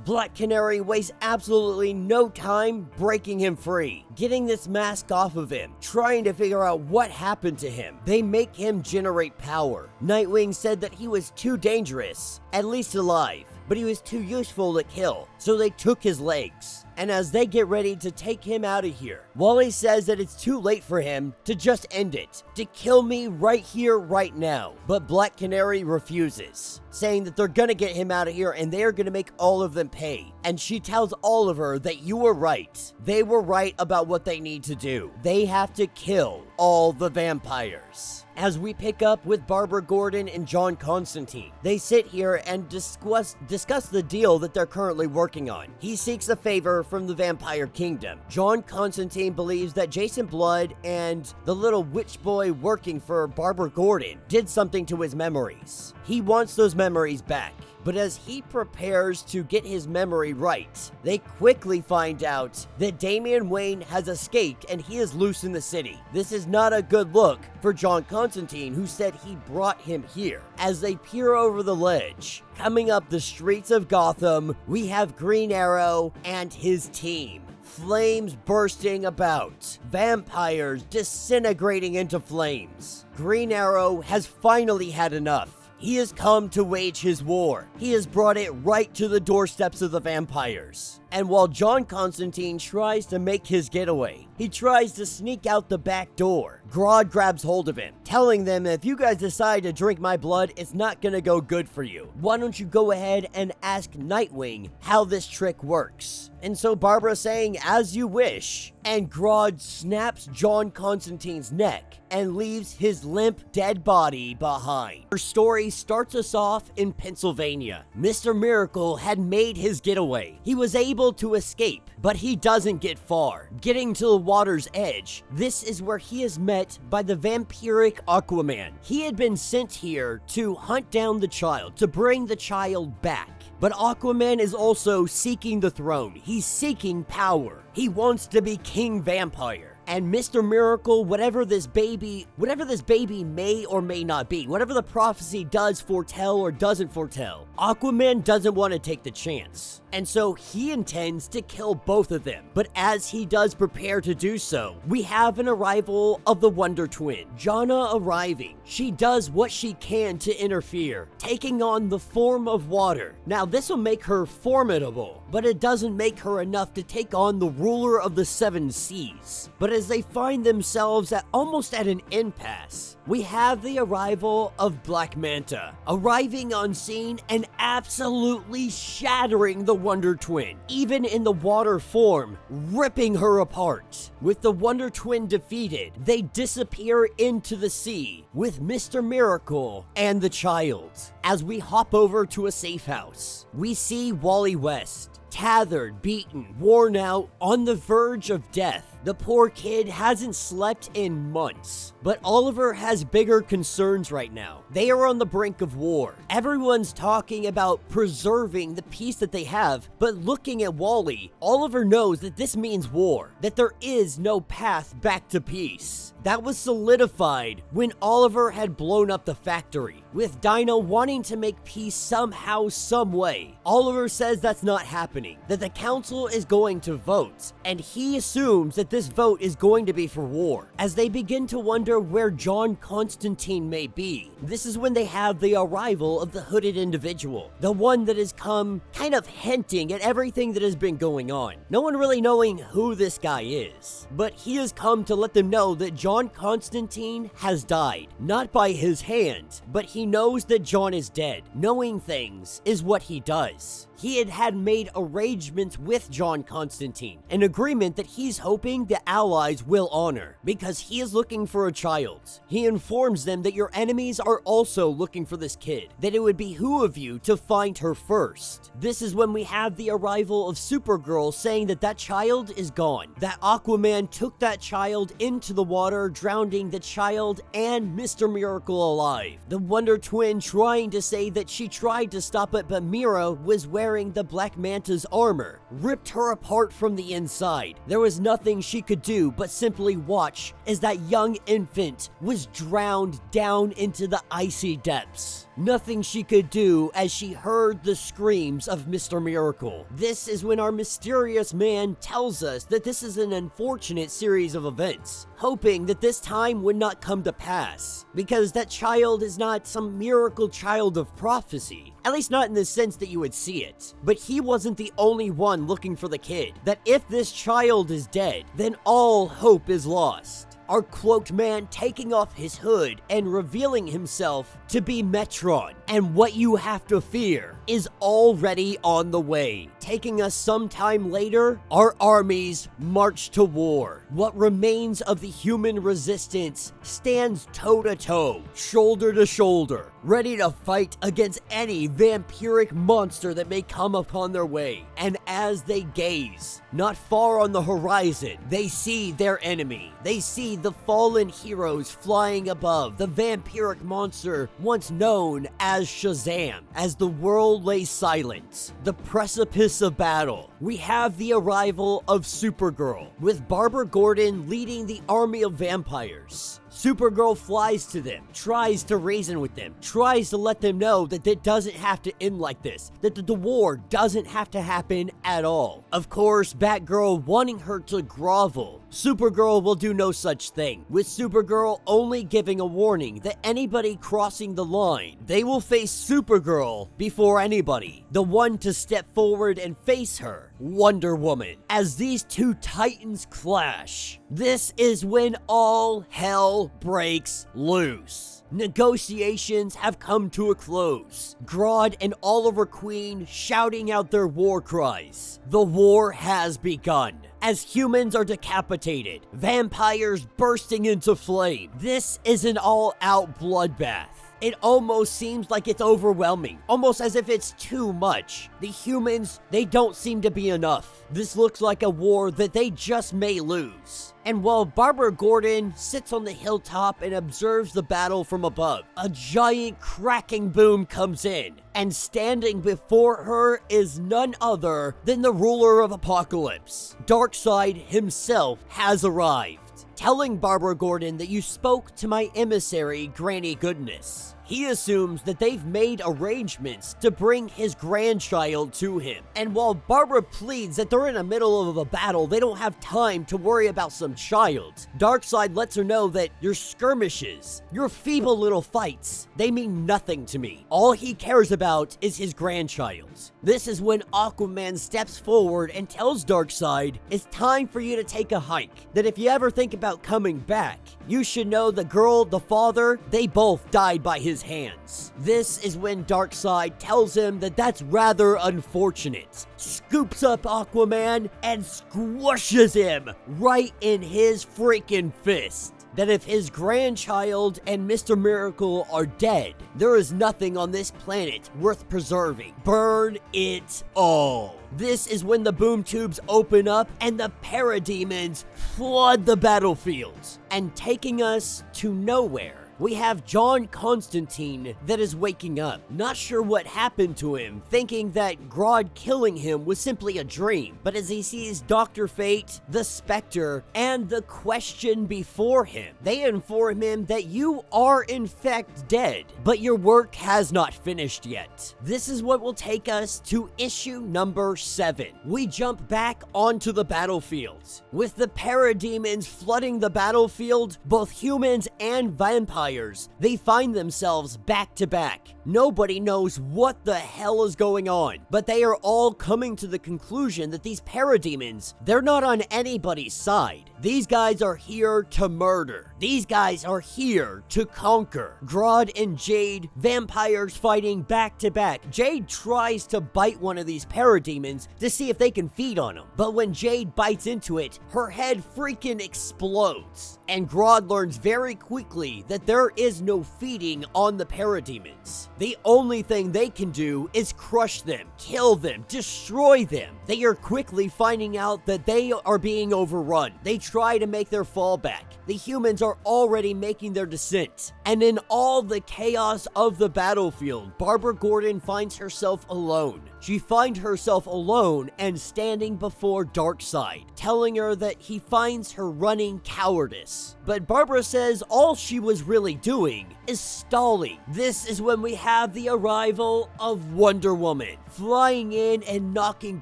Black Canary wastes absolutely no time breaking him free, getting this mask off of him, trying to figure out what happened to him. They make him generate power. Nightwing said that he was too dangerous, at least alive, but he was too useful to kill, so they took his legs. And as they get ready to take him out of here, Wally says that it's too late for him to just end it, to kill me right here, right now. But Black Canary refuses, saying that they're gonna get him out of here and they're gonna make all of them pay. And she tells Oliver that you were right. They were right about what they need to do. They have to kill all the vampires. As we pick up with Barbara Gordon and John Constantine, they sit here and discuss the deal that they're currently working on. He seeks a favor from the Vampire Kingdom. John Constantine believes that Jason Blood and the little witch boy working for Barbara Gordon did something to his memories. He wants those memories back. But as he prepares to get his memory right, they quickly find out that Damian Wayne has escaped and he is loose in the city. This is not a good look for John Constantine, who said he brought him here. As they peer over the ledge, coming up the streets of Gotham, we have Green Arrow and his team. Flames bursting about, vampires disintegrating into flames. Green Arrow has finally had enough. He has come to wage his war. He has brought it right to the doorsteps of the vampires. And while John Constantine tries to make his getaway, he tries to sneak out the back door. Grodd grabs hold of him, telling them, if you guys decide to drink my blood, it's not gonna go good for you. Why don't you go ahead and ask Nightwing how this trick works? And so Barbara saying, as you wish. And Grodd snaps John Constantine's neck and leaves his limp, dead body behind. Her story starts us off in Pennsylvania. Mr. Miracle had made his getaway. He was able to escape, but he doesn't get far. Getting to the water's edge, this is where he is met by the vampiric Aquaman. He had been sent here to hunt down the child, to bring the child back. But Aquaman is also seeking the throne. He's seeking power. He wants to be King Vampire. And Mr. Miracle, whatever this baby may or may not be, whatever the prophecy does foretell or doesn't foretell, Aquaman doesn't want to take the chance. And so he intends to kill both of them. But as he does prepare to do so, we have an arrival of the Wonder Twin, Jana arriving. She does what she can to interfere, taking on the form of water. Now this will make her formidable, but it doesn't make her enough to take on the ruler of the seven seas. But as they find themselves almost at an impasse, we have the arrival of Black Manta, arriving on scene and absolutely shattering the Wonder Twin, even in the water form, ripping her apart. With the Wonder Twin defeated, they disappear into the sea with Mr. Miracle and the child. As we hop over to a safe house, we see Wally West, tethered, beaten, worn out, on the verge of death. The poor kid hasn't slept in months. But Oliver has bigger concerns right now. They are on the brink of war. Everyone's talking about preserving the peace that they have, but looking at Wally, Oliver knows that this means war, that there is no path back to peace. That was solidified when Oliver had blown up the factory, with Dino wanting to make peace somehow, some way. Oliver says that's not happening, that the council is going to vote, and he assumes that this vote is going to be for war, as they begin to wonder where John Constantine may be. This is when they have the arrival of the hooded individual, the one that has come kind of hinting at everything that has been going on. No one really knowing who this guy is, but he has come to let them know that John Constantine has died, not by his hand, but he knows that John is dead. Knowing things is what he does. He had made arrangements with John Constantine, an agreement that he's hoping the allies will honor, because he is looking for a child. He informs them that your enemies are also looking for this kid, that it would behoove you to find her first. This is when we have the arrival of Supergirl saying that that child is gone, that Aquaman took that child into the water, drowning the child and Mr. Miracle alive. The Wonder Twin trying to say that she tried to stop it, but Mira was wearing the Black Manta's armor, ripped her apart from the inside. There was nothing she could do but simply watch as that young infant was drowned down into the icy depths. Nothing she could do as she heard the screams of Mr. Miracle. This is when our mysterious man tells us that this is an unfortunate series of events, hoping that this time would not come to pass, because that child is not some miracle child of prophecy, at least not in the sense that you would see it. But he wasn't the only one looking for the kid, that if this child is dead, then all hope is lost. Our cloaked man taking off his hood and revealing himself to be Metron, and what you have to fear is already on the way. Taking us some time later, our armies march to war. What remains of the human resistance stands toe-to-toe, shoulder-to-shoulder, ready to fight against any vampiric monster that may come upon their way. And as they gaze, not far on the horizon, they see their enemy. They see the fallen heroes flying above, the vampiric monster once known as Shazam. As the world lays silent, the precipice of battle, we have the arrival of Supergirl, with Barbara Gordon leading the army of vampires. Supergirl flies to them, tries to reason with them, tries to let them know that it doesn't have to end like this, that the war doesn't have to happen at all. Of course, Batgirl wanting her to grovel. Supergirl will do no such thing, with Supergirl only giving a warning that anybody crossing the line, they will face Supergirl before anybody, the one to step forward and face her, Wonder Woman. As these two titans clash, this is when all hell breaks loose. Negotiations have come to a close. Grodd and Oliver Queen shouting out their war cries. The war has begun. As humans are decapitated, vampires bursting into flame. This is an all-out bloodbath. It almost seems like it's overwhelming, almost as if it's too much. The humans, they don't seem to be enough. This looks like a war that they just may lose. And while Barbara Gordon sits on the hilltop and observes the battle from above, a giant cracking boom comes in, and standing before her is none other than the ruler of Apocalypse. Darkseid himself has arrived, telling Barbara Gordon that you spoke to my emissary, Granny Goodness. He assumes that they've made arrangements to bring his grandchild to him. And while Barbara pleads that they're in the middle of a battle, they don't have time to worry about some child, Darkseid lets her know that your skirmishes, your feeble little fights, they mean nothing to me. All he cares about is his grandchild. This is when Aquaman steps forward and tells Darkseid, it's time for you to take a hike. That if you ever think about coming back, you should know the girl, the father, they both died by his hands. This is when Darkseid tells him that that's rather unfortunate, scoops up Aquaman and squishes him right in his freaking fist. That if his grandchild and Mr. Miracle are dead, there is nothing on this planet worth preserving. Burn it all. This is when the boom tubes open up and the parademons flood the battlefield, and taking us to nowhere, we have John Constantine that is waking up, not sure what happened to him, thinking that Grodd killing him was simply a dream. But as he sees Dr. Fate, the Spectre, and the Question before him, they inform him that you are in fact dead, but your work has not finished yet. This is what will take us to issue number 7. We jump back onto the battlefield. With the parademons flooding the battlefield, both humans and vampires, they find themselves back to back. Nobody knows what the hell is going on, but they are all coming to the conclusion that these parademons, they're not on anybody's side. These guys are here to murder. These guys are here to conquer. Grodd and Jade, vampires fighting back to back. Jade tries to bite one of these parademons to see if they can feed on him, but when Jade bites into it, her head freaking explodes. And Grodd learns very quickly that there is no feeding on the parademons. The only thing they can do is crush them, kill them, destroy them. They are quickly finding out that they are being overrun. They try to make their fallback. The humans are already making their descent. And in all the chaos of the battlefield, Barbara Gordon finds herself alone. She finds herself alone and standing before Darkseid, telling her that he finds her running cowardice. But Barbara says all she was really doing is stalling. This is when we have the arrival of Wonder Woman, flying in and knocking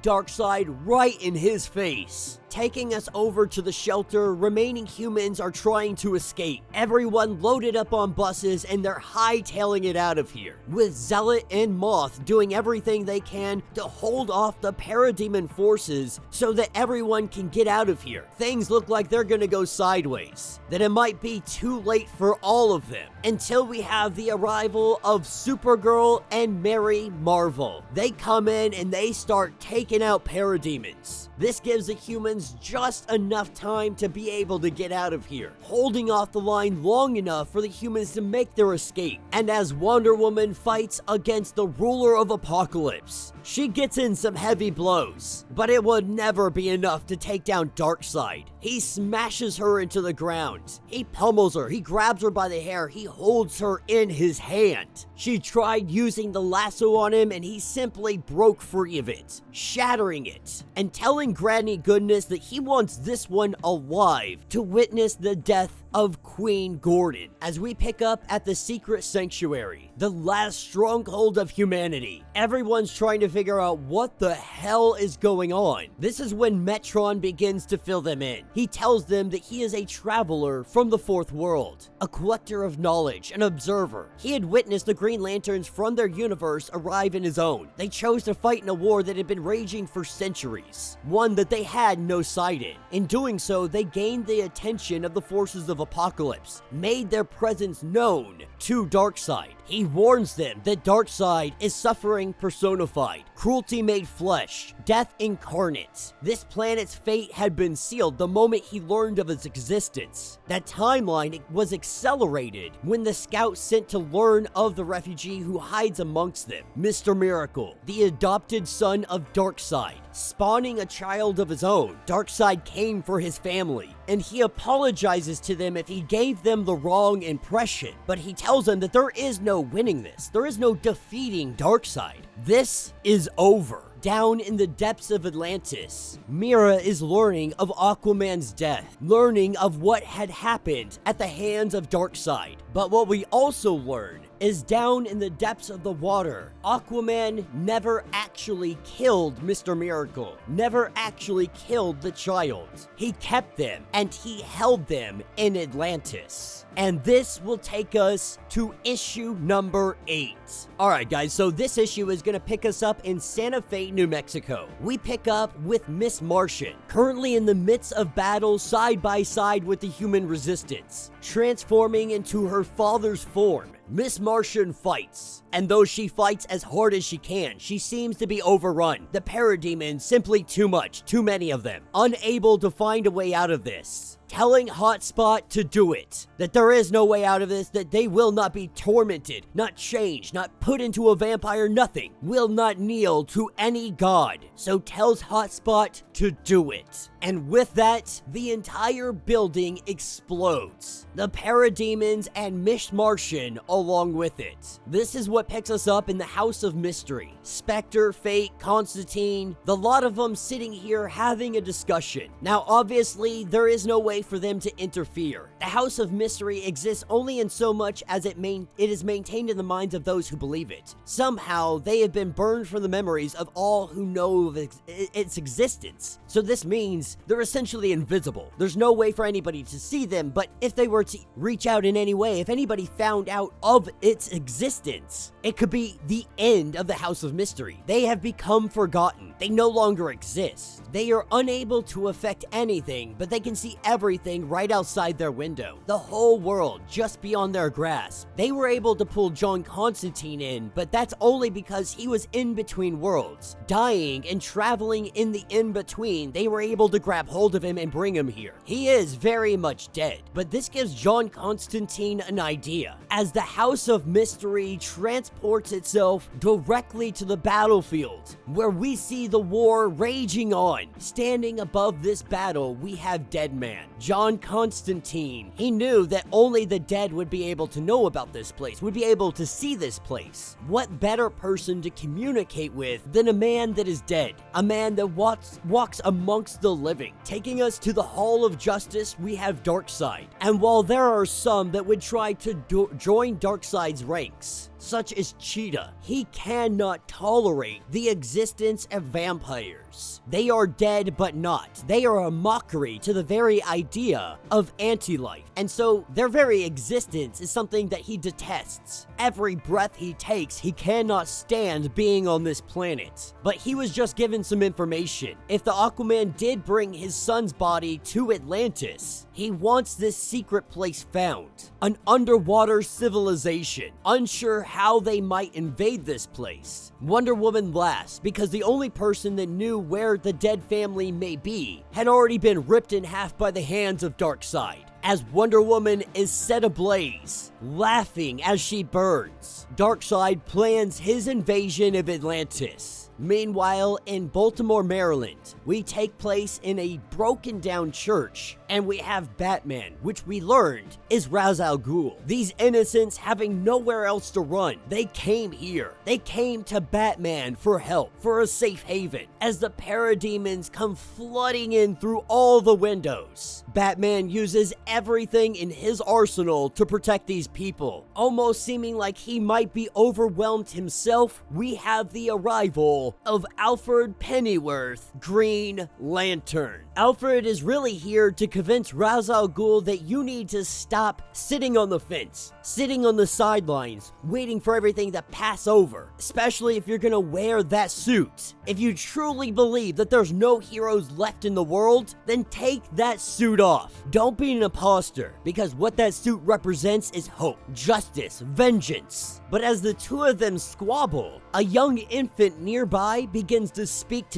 Darkseid right in his face. Taking us over to the shelter, remaining humans are trying to escape. Everyone loaded up on buses and they're hightailing it out of here, with Zealot and Moth doing everything they can to hold off the parademon forces so that everyone can get out of here. Things look like they're gonna go sideways, that it might be too late for all of them, until we have the arrival of Supergirl and Mary Marvel. They come in and they start taking out parademons. This gives the humans just enough time to be able to get out of here, holding off the line long enough for the humans to make their escape. And as Wonder Woman fights against the ruler of Apocalypse, she gets in some heavy blows, but it would never be enough to take down Darkseid. He smashes her into the ground. He pummels her, he grabs her by the hair, he holds her in his hand. She tried using the lasso on him and he simply broke free of it, shattering it, and telling Granny Goodness that he wants this one alive to witness the death of Queen Gordon. As we pick up at the Secret Sanctuary, the last stronghold of humanity, everyone's trying to figure out what the hell is going on. This is when Metron begins to fill them in. He tells them that he is a traveler from the Fourth World, a collector of knowledge, an observer. He had witnessed the Green Lanterns from their universe arrive in his own. They chose to fight in a war that had been raging for centuries, one that they had no side in. In doing so, they gained the attention of the forces of Apocalypse, made their presence known to Darkseid. He warns them that Darkseid is suffering personified, cruelty made flesh, death incarnate. This planet's fate had been sealed the moment he learned of its existence. That timeline was accelerated when the scouts sent to learn of the refugee who hides amongst them, Mr. Miracle, the adopted son of Darkseid. Spawning a child of his own, Darkseid came for his family, and he apologizes to them if he gave them the wrong impression, but he tells them that there is no winning this. There is no defeating Darkseid. This is over. Down in the depths of Atlantis, Mira is learning of Aquaman's death, learning of what had happened at the hands of Darkseid. But what we also learn is down in the depths of the water, Aquaman never actually killed Mr. Miracle, never actually killed the child. He kept them and he held them in Atlantis. And this will take us to issue number 8. Alright guys, so this issue is going to pick us up in Santa Fe, New Mexico. We pick up with Miss Martian, currently in the midst of battle side by side with the human resistance, transforming into her father's form. Miss Martian fights, and though she fights as hard as she can, she seems to be overrun. The parademons, simply too much, too many of them, unable to find a way out of this. telling Hotspot to do it. That there is no way out of this, that they will not be tormented, not changed, not put into a vampire, nothing. Will not kneel to any god. So tells Hotspot to do it. And with that, the entire building explodes. The parademons and Mish Martian along with it. This is what picks us up in the House of Mystery. Spectre, Fate, Constantine, the lot of them sitting here having a discussion. Now obviously, there is no way for them to interfere. The House of Mystery exists only in so much as it is maintained in the minds of those who believe it. Somehow, they have been burned from the memories of all who know of its existence. So this means they're essentially invisible. There's no way for anybody to see them, but if they were to reach out in any way, if anybody found out of its existence, it could be the end of the House of Mystery. They have become forgotten. They no longer exist. They are unable to affect anything, but they can see everything right outside their window. The whole world just beyond their grasp. They were able to pull John Constantine in, but that's only because he was in between worlds, dying and traveling in the in-between. They were able to grab hold of him and bring him here. He is very much dead, but this gives John Constantine an idea. As the House of Mystery transports itself directly to the battlefield, where we see the war raging on. Standing above this battle, we have Deadman. John Constantine. He knew that only the dead would be able to know about this place, would be able to see this place. What better person to communicate with than a man that is dead? A man that walks amongst the living. Taking us to the Hall of Justice, we have Darkseid. And while there are some that would try to join Darkseid's ranks, such as Cheetah, he cannot tolerate the existence of vampires. They are dead but not. They are a mockery to the very idea of anti-life. And so their very existence is something that he detests. Every breath he takes, he cannot stand being on this planet. But he was just given some information. If the Aquaman did bring his son's body to Atlantis, he wants this secret place found. An underwater civilization. Unsure how they might invade this place. Wonder Woman laughs because the only person that knew where the dead family may be had already been ripped in half by the hands of Darkseid. As Wonder Woman is set ablaze, laughing as she burns, Darkseid plans his invasion of Atlantis. Meanwhile, in Baltimore, Maryland, we take place in a broken down church, and we have Batman, which we learned is Ra's al Ghul. These innocents having nowhere else to run, they came here. They came to Batman for help, for a safe haven, as the parademons come flooding in through all the windows. Batman uses everything in his arsenal to protect these people. Almost seeming like he might be overwhelmed himself, we have the arrival of Alfred Pennyworth, Green Lantern. Alfred is really here to convince Ra's al Ghul that you need to stop sitting on the fence, sitting on the sidelines, waiting for everything to pass over, especially if you're gonna wear that suit. If you truly believe that there's no heroes left in the world, then take that suit off. Don't be an imposter, because what that suit represents is hope, justice, vengeance. But as the two of them squabble, a young infant nearby begins to speaks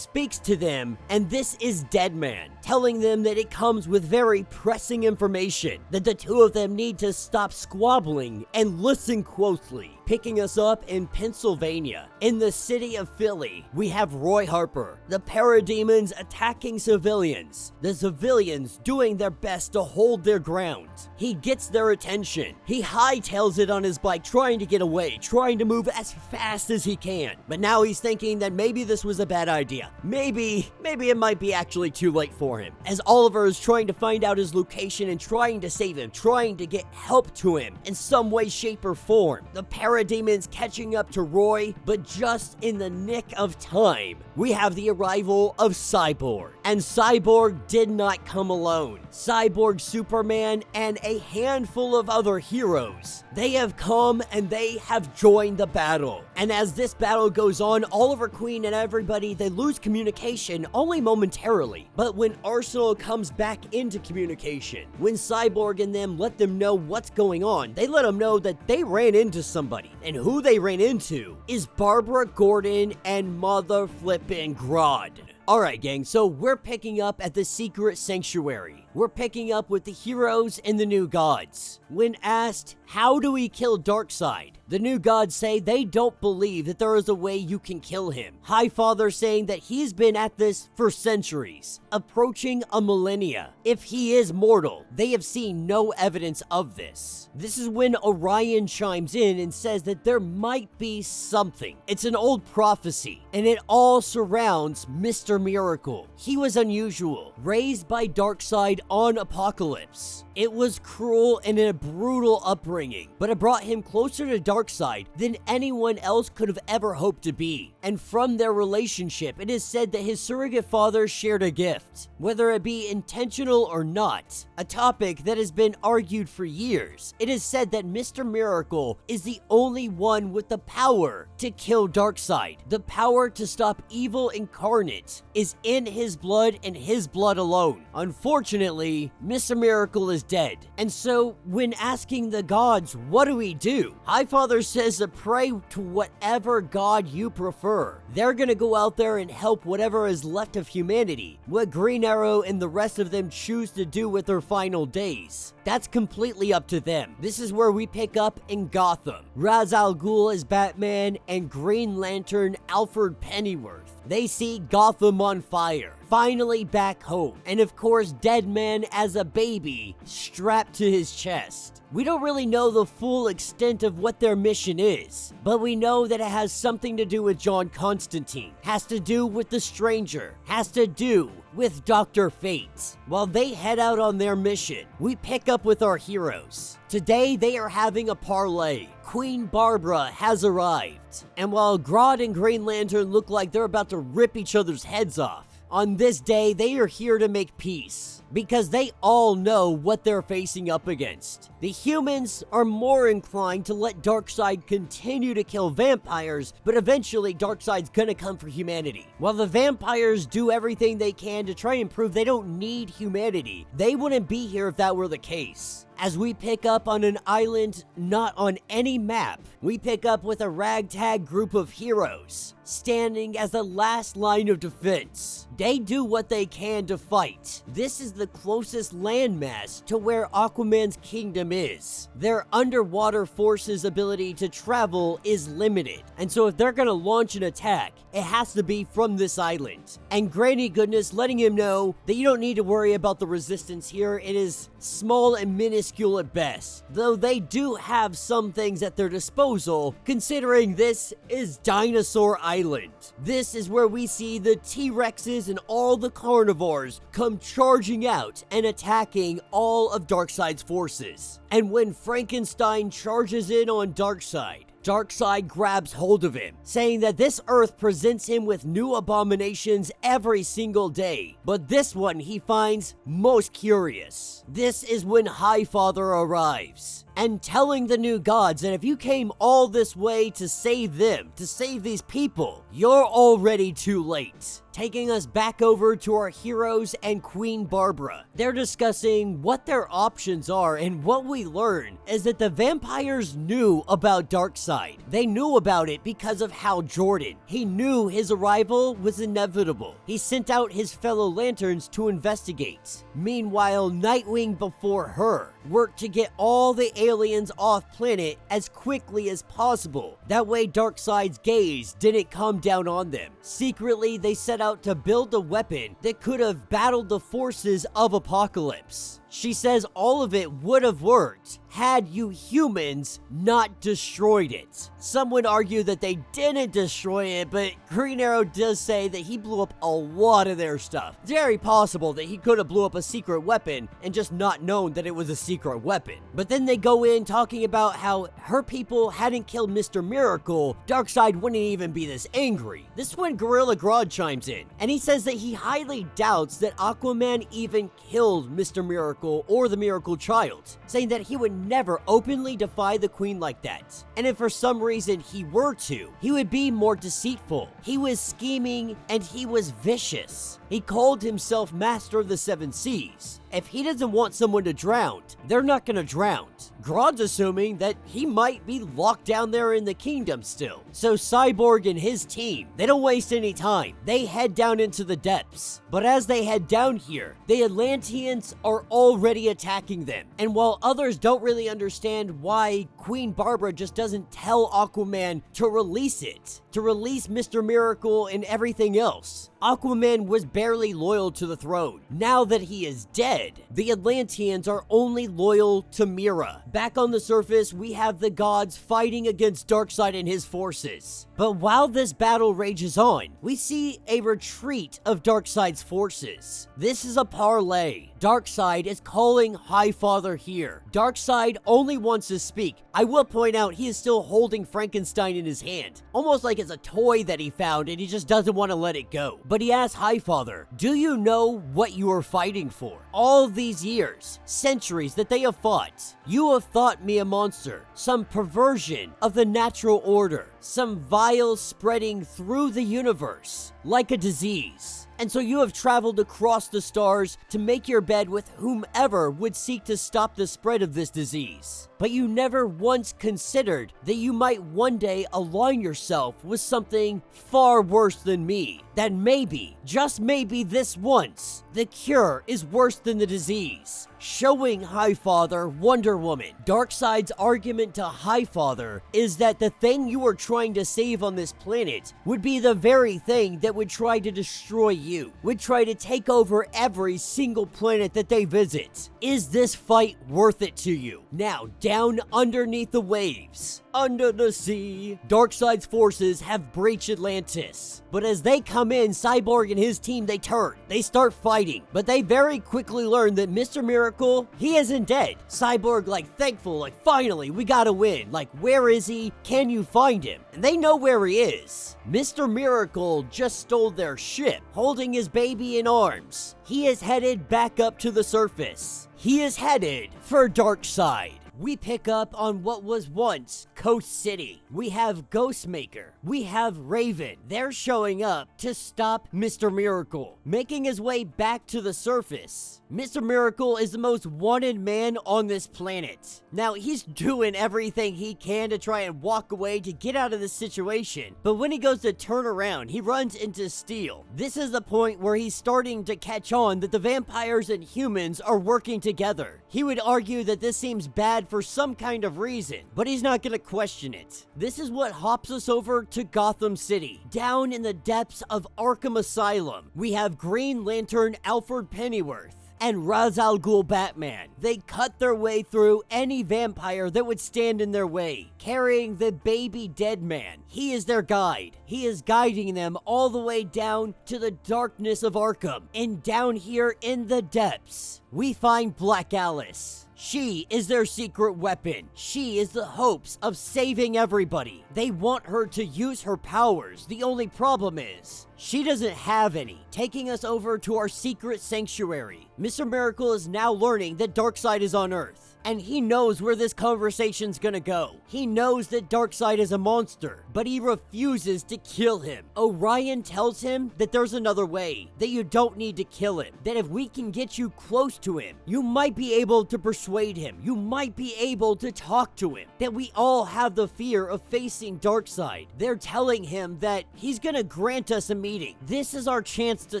to them, and this is Deadman, telling them that it comes with very pressing information, that the two of them need to stop squabbling and listen closely. Picking us up in Pennsylvania, in the city of Philly, we have Roy Harper, the parademons attacking civilians, the civilians doing their best to hold their ground. He gets their attention. He hightails it on his bike, trying to get away, trying to move as fast as he can. But now he's thinking that maybe this was a bad idea. Maybe it might be actually too late for him. As Oliver is trying to find out his location and trying to save him, trying to get help to him in some way, shape, or form. The parademons catching up to Roy, but just in the nick of time, we have the arrival of Cyborg. And Cyborg did not come alone. Cyborg, Superman, and a handful of other heroes. They have come and they have joined the battle. And as this battle goes on, Oliver Queen and everybody, they lose communication only momentarily. But when Arsenal comes back into communication, when Cyborg and them let them know what's going on, they let them know that they ran into somebody. And who they ran into is Barbara Gordon and Mother Flippin' Grodd. Alright gang, so we're picking up at the secret sanctuary. We're picking up with the heroes and the new gods. When asked, how do we kill Darkseid? The new gods say they don't believe that there is a way you can kill him. Highfather saying that he's been at this for centuries, approaching a millennia. If he is mortal, they have seen no evidence of this. This is when Orion chimes in and says that there might be something. It's an old prophecy, and it all surrounds Mr. Miracle. He was unusual, raised by Darkseid on Apocalypse. It was cruel and a brutal upbringing, but it brought him closer to Darkseid than anyone else could have ever hoped to be. And from their relationship, it is said that his surrogate father shared a gift, whether it be intentional or not, a topic that has been argued for years. It is said that Mr. Miracle is the only one with the power to kill Darkseid. The power to stop evil incarnate is in his blood and his blood alone. Unfortunately, Mr. Miracle is dead. And so, when asking the gods, what do we do? Highfather says to pray to whatever god you prefer. They're gonna go out there and help whatever is left of humanity. What Green Arrow and the rest of them choose to do with their final days, that's completely up to them. This is where we pick up in Gotham. Ra's al Ghul is Batman and Green Lantern Alfred Pennyworth. They see Gotham on fire, finally back home, and of course Deadman as a baby strapped to his chest. We don't really know the full extent of what their mission is, but we know that it has something to do with John Constantine, has to do with the Stranger, has to do with Dr. Fate. While they head out on their mission, we pick up with our heroes. Today they are having a parlay. Queen Barbara has arrived, and while Grodd and Green Lantern look like they're about to rip each other's heads off, on this day they are here to make peace, because they all know what they're facing up against. The humans are more inclined to let Darkseid continue to kill vampires, but eventually Darkseid's gonna come for humanity. While the vampires do everything they can to try and prove they don't need humanity, they wouldn't be here if that were the case. As we pick up on an island not on any map, we pick up with a ragtag group of heroes, standing as the last line of defense. They do what they can to fight. This is the closest landmass to where Aquaman's kingdom is. Their underwater force's ability to travel is limited, and so if they're gonna launch an attack, it has to be from this island. And Granny Goodness letting him know that you don't need to worry about the resistance here. It is small and minuscule at best, though they do have some things at their disposal, considering this is Dinosaur Island. This is where we see the T-Rexes and all the carnivores come charging out and attacking all of Darkseid's forces. And when Frankenstein charges in on Darkseid, Darkseid grabs hold of him, saying that this Earth presents him with new abominations every single day, but this one he finds most curious. This is when Highfather arrives, and telling the new gods that if you came all this way to save them, to save these people, you're already too late. Taking us back over to our heroes and Queen Barbara. They're discussing what their options are, and what we learn is that the vampires knew about Darkseid. They knew about it because of Hal Jordan. He knew his arrival was inevitable. He sent out his fellow Lanterns to investigate. Meanwhile, Nightwing before her worked to get all the aliens off planet as quickly as possible. That way Darkseid's gaze didn't come down on them. Secretly, they set out to build a weapon that could have battled the forces of Apocalypse. She says all of it would have worked had you humans not destroyed it. Some would argue that they didn't destroy it, but Green Arrow does say that he blew up a lot of their stuff. It's very possible that he could have blew up a secret weapon and just not known that it was a secret weapon. But then they go in talking about how her people hadn't killed Mr. Miracle, Darkseid wouldn't even be this angry. This is when Gorilla Grodd chimes in, and he says that he highly doubts that Aquaman even killed Mr. Miracle or the Miracle Child, saying that he would never openly defy the Queen like that. And if for some reason he were to, he would be more deceitful. He was scheming and he was vicious. He called himself Master of the Seven Seas. If he doesn't want someone to drown, they're not gonna drown. Grodd's assuming that he might be locked down there in the kingdom still. So Cyborg and his team, they don't waste any time. They head down into the depths. But as they head down here, the Atlanteans are already attacking them. And while others don't really understand why Queen Barbara just doesn't tell Aquaman to release it, to release Mr. Miracle and everything else, Aquaman was barely loyal to the throne. Now that he is dead, the Atlanteans are only loyal to Mira. Back on the surface, we have the gods fighting against Darkseid and his forces. But while this battle rages on, we see a retreat of Darkseid's forces. This is a parlay. Darkseid is calling Highfather here. Darkseid only wants to speak. I will point out he is still holding Frankenstein in his hand, almost like it's a toy that he found and he just doesn't want to let it go. But he asks Highfather, do you know what you are fighting for? All these years, centuries that they have fought, you have thought me a monster, some perversion of the natural order, some vile spreading through the universe like a disease. And so you have traveled across the stars to make your bed with whomever would seek to stop the spread of this disease. But you never once considered that you might one day align yourself with something far worse than me. That maybe, just maybe this once, the cure is worse than the disease. Showing Highfather Wonder Woman. Darkseid's argument to Highfather is that the thing you are trying to save on this planet would be the very thing that would try to destroy you, would try to take over every single planet that they visit. Is this fight worth it to you? Now, down underneath the waves, under the sea, Darkseid's forces have breached Atlantis. But as they come in, Cyborg and his team, they turn. They start fighting. But they very quickly learn that Mr. Miracle, he isn't dead. Cyborg, thankful, finally, we gotta win. Where is he? Can you find him? And they know where he is. Mr. Miracle just stole their ship, holding his baby in arms. He is headed back up to the surface. He is headed for Darkseid. We pick up on what was once Coast City. We have Ghostmaker. We have Raven. They're showing up to stop Mr. Miracle, making his way back to the surface. Mr. Miracle is the most wanted man on this planet. Now, he's doing everything he can to try and walk away to get out of this situation. But when he goes to turn around, he runs into Steel. This is the point where he's starting to catch on that the vampires and humans are working together. He would argue that this seems bad for some kind of reason, but he's not gonna question it. This is what hops us over to Gotham City. Down in the depths of Arkham Asylum, we have Green Lantern Alfred Pennyworth and Ra's al Ghul Batman. They cut their way through any vampire that would stand in their way, carrying the baby dead man. He is their guide. He is guiding them all the way down to the darkness of Arkham. And down here in the depths, we find Black Alice. She is their secret weapon. She is the hopes of saving everybody. They want her to use her powers. The only problem is, she doesn't have any. Taking us over to our secret sanctuary. Mr. Miracle is now learning that Darkseid is on Earth. And he knows where this conversation's gonna go. He knows that Darkseid is a monster, but he refuses to kill him. Orion tells him that there's another way, that you don't need to kill him, that if we can get you close to him, you might be able to persuade him, you might be able to talk to him, that we all have the fear of facing Darkseid. They're telling him that he's gonna grant us a meeting. This is our chance to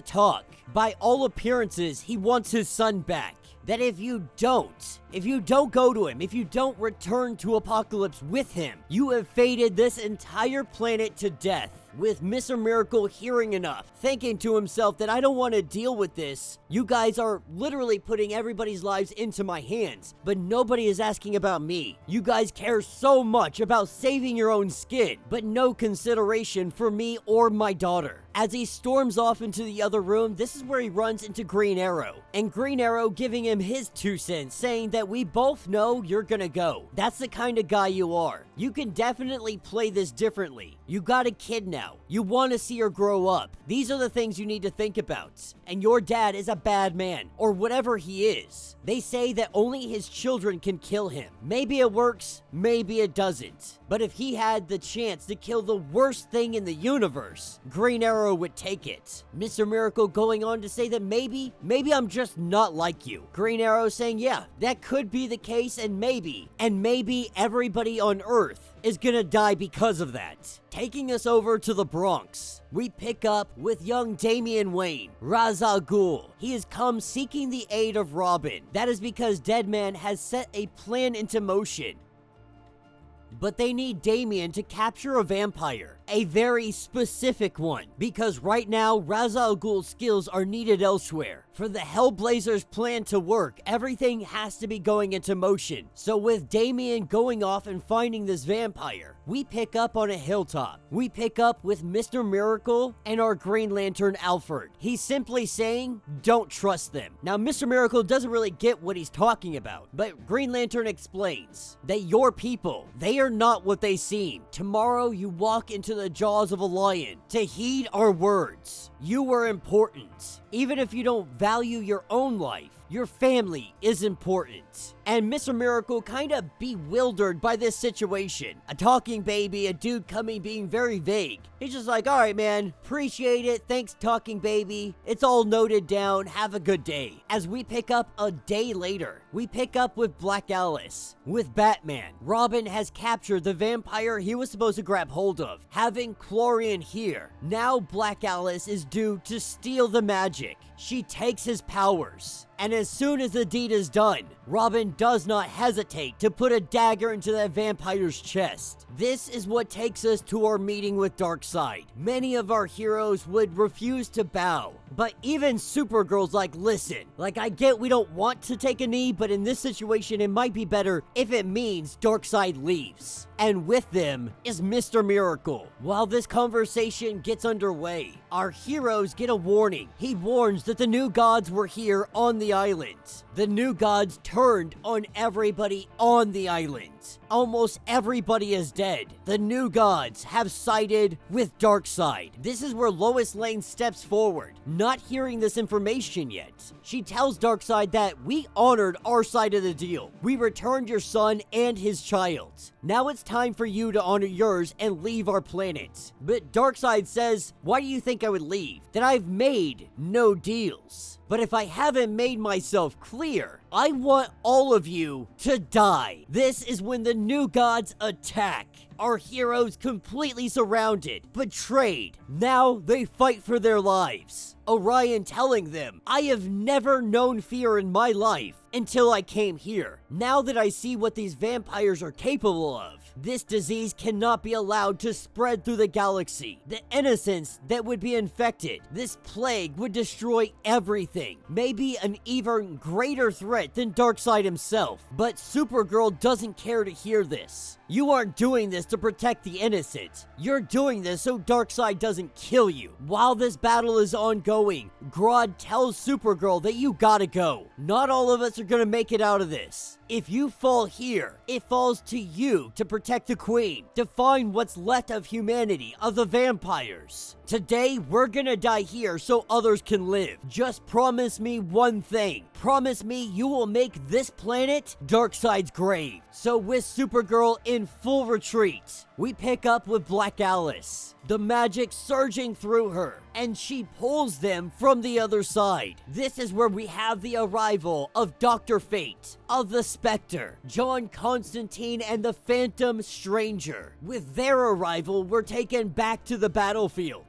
talk. By all appearances, he wants his son back. That if you don't go to him, if you don't return to Apocalypse with him, you have fated this entire planet to death. With Mr. Miracle hearing enough, thinking to himself that I don't want to deal with this. You guys are literally putting everybody's lives into my hands, but nobody is asking about me. You guys care so much about saving your own skin, but no consideration for me or my daughter. As he storms off into the other room, this is where he runs into Green Arrow. And Green Arrow giving him his 2 cents, saying that we both know you're gonna go. That's the kind of guy you are. You can definitely play this differently. You got a kid now. You want to see her grow up. These are the things you need to think about. And your dad is a bad man, or whatever he is. They say that only his children can kill him. Maybe it works, maybe it doesn't. But if he had the chance to kill the worst thing in the universe, Green Arrow Arrow would take it. Mr. Miracle going on to say that maybe I'm just not like you. Green Arrow saying, yeah, that could be the case, and maybe everybody on Earth is gonna die because of that. Taking us over to the Bronx, we pick up with young Damian Wayne, Ra's al Ghul. He has come seeking the aid of Robin. That is because Deadman has set a plan into motion. But they need Damian to capture a vampire, a very specific one, because right now Ra's al Ghul's skills are needed elsewhere. For the Hellblazers' plan to work, everything has to be going into motion. So with Damian going off and finding this vampire, we pick up on a hilltop. We pick up with Mr. Miracle and our Green Lantern Alfred. He's simply saying, don't trust them. Now, Mr. Miracle doesn't really get what he's talking about, but Green Lantern explains that your people, they are not what they seem. Tomorrow, you walk into the jaws of a lion. To heed our words, you are important. Even if you don't value your own life, your family is important. And Mr. Miracle kind of bewildered by this situation. A talking baby, a dude coming being very vague. He's just like, all right, man, appreciate it. Thanks, talking baby. It's all noted down. Have a good day. As we pick up a day later, we pick up with Black Alice, with Batman. Robin has captured the vampire he was supposed to grab hold of, having Chlorian here. Now Black Alice is due to steal the magic. She takes his powers. And as soon as the deed is done, Robin does not hesitate to put a dagger into that vampire's chest. This is what takes us to our meeting with Darkseid. Many of our heroes would refuse to bow, but even Supergirl's like, listen, like I get we don't want to take a knee, but in this situation it might be better if it means Darkseid leaves. And with them is Mr. Miracle. While this conversation gets underway, our heroes get a warning. He warns that the new gods were here on the island. The new gods turned on everybody on the island. Almost everybody is dead. The new gods have sided with Darkseid. This is where Lois Lane steps forward, not hearing this information yet. She tells Darkseid that we honored our side of the deal. We returned your son and his child. Now it's time for you to honor yours and leave our planet. But Darkseid says, why do you think I would leave? That I've made no deals. But if I haven't made myself clear, I want all of you to die. This is when the new gods attack. Our heroes completely surrounded, betrayed. Now they fight for their lives. Orion telling them, I have never known fear in my life until I came here. Now that I see what these vampires are capable of, this disease cannot be allowed to spread through the galaxy. The innocents that would be infected, this plague would destroy everything. Maybe an even greater threat than Darkseid himself. But Supergirl doesn't care to hear this. You aren't doing this to protect the innocent. You're doing this so Darkseid doesn't kill you. While this battle is ongoing, Grodd tells Supergirl that you gotta go. Not all of us are gonna make it out of this. If you fall here, it falls to you to protect the Queen, to find what's left of humanity, of the vampires. Today, we're gonna die here so others can live. Just promise me one thing. Promise me you will make this planet Darkseid's grave. So with Supergirl in full retreat, we pick up with Black Alice. The magic surging through her, and she pulls them from the other side. This is where we have the arrival of Dr. Fate, of the Spectre, John Constantine, and the Phantom Stranger. With their arrival, we're taken back to the battlefield.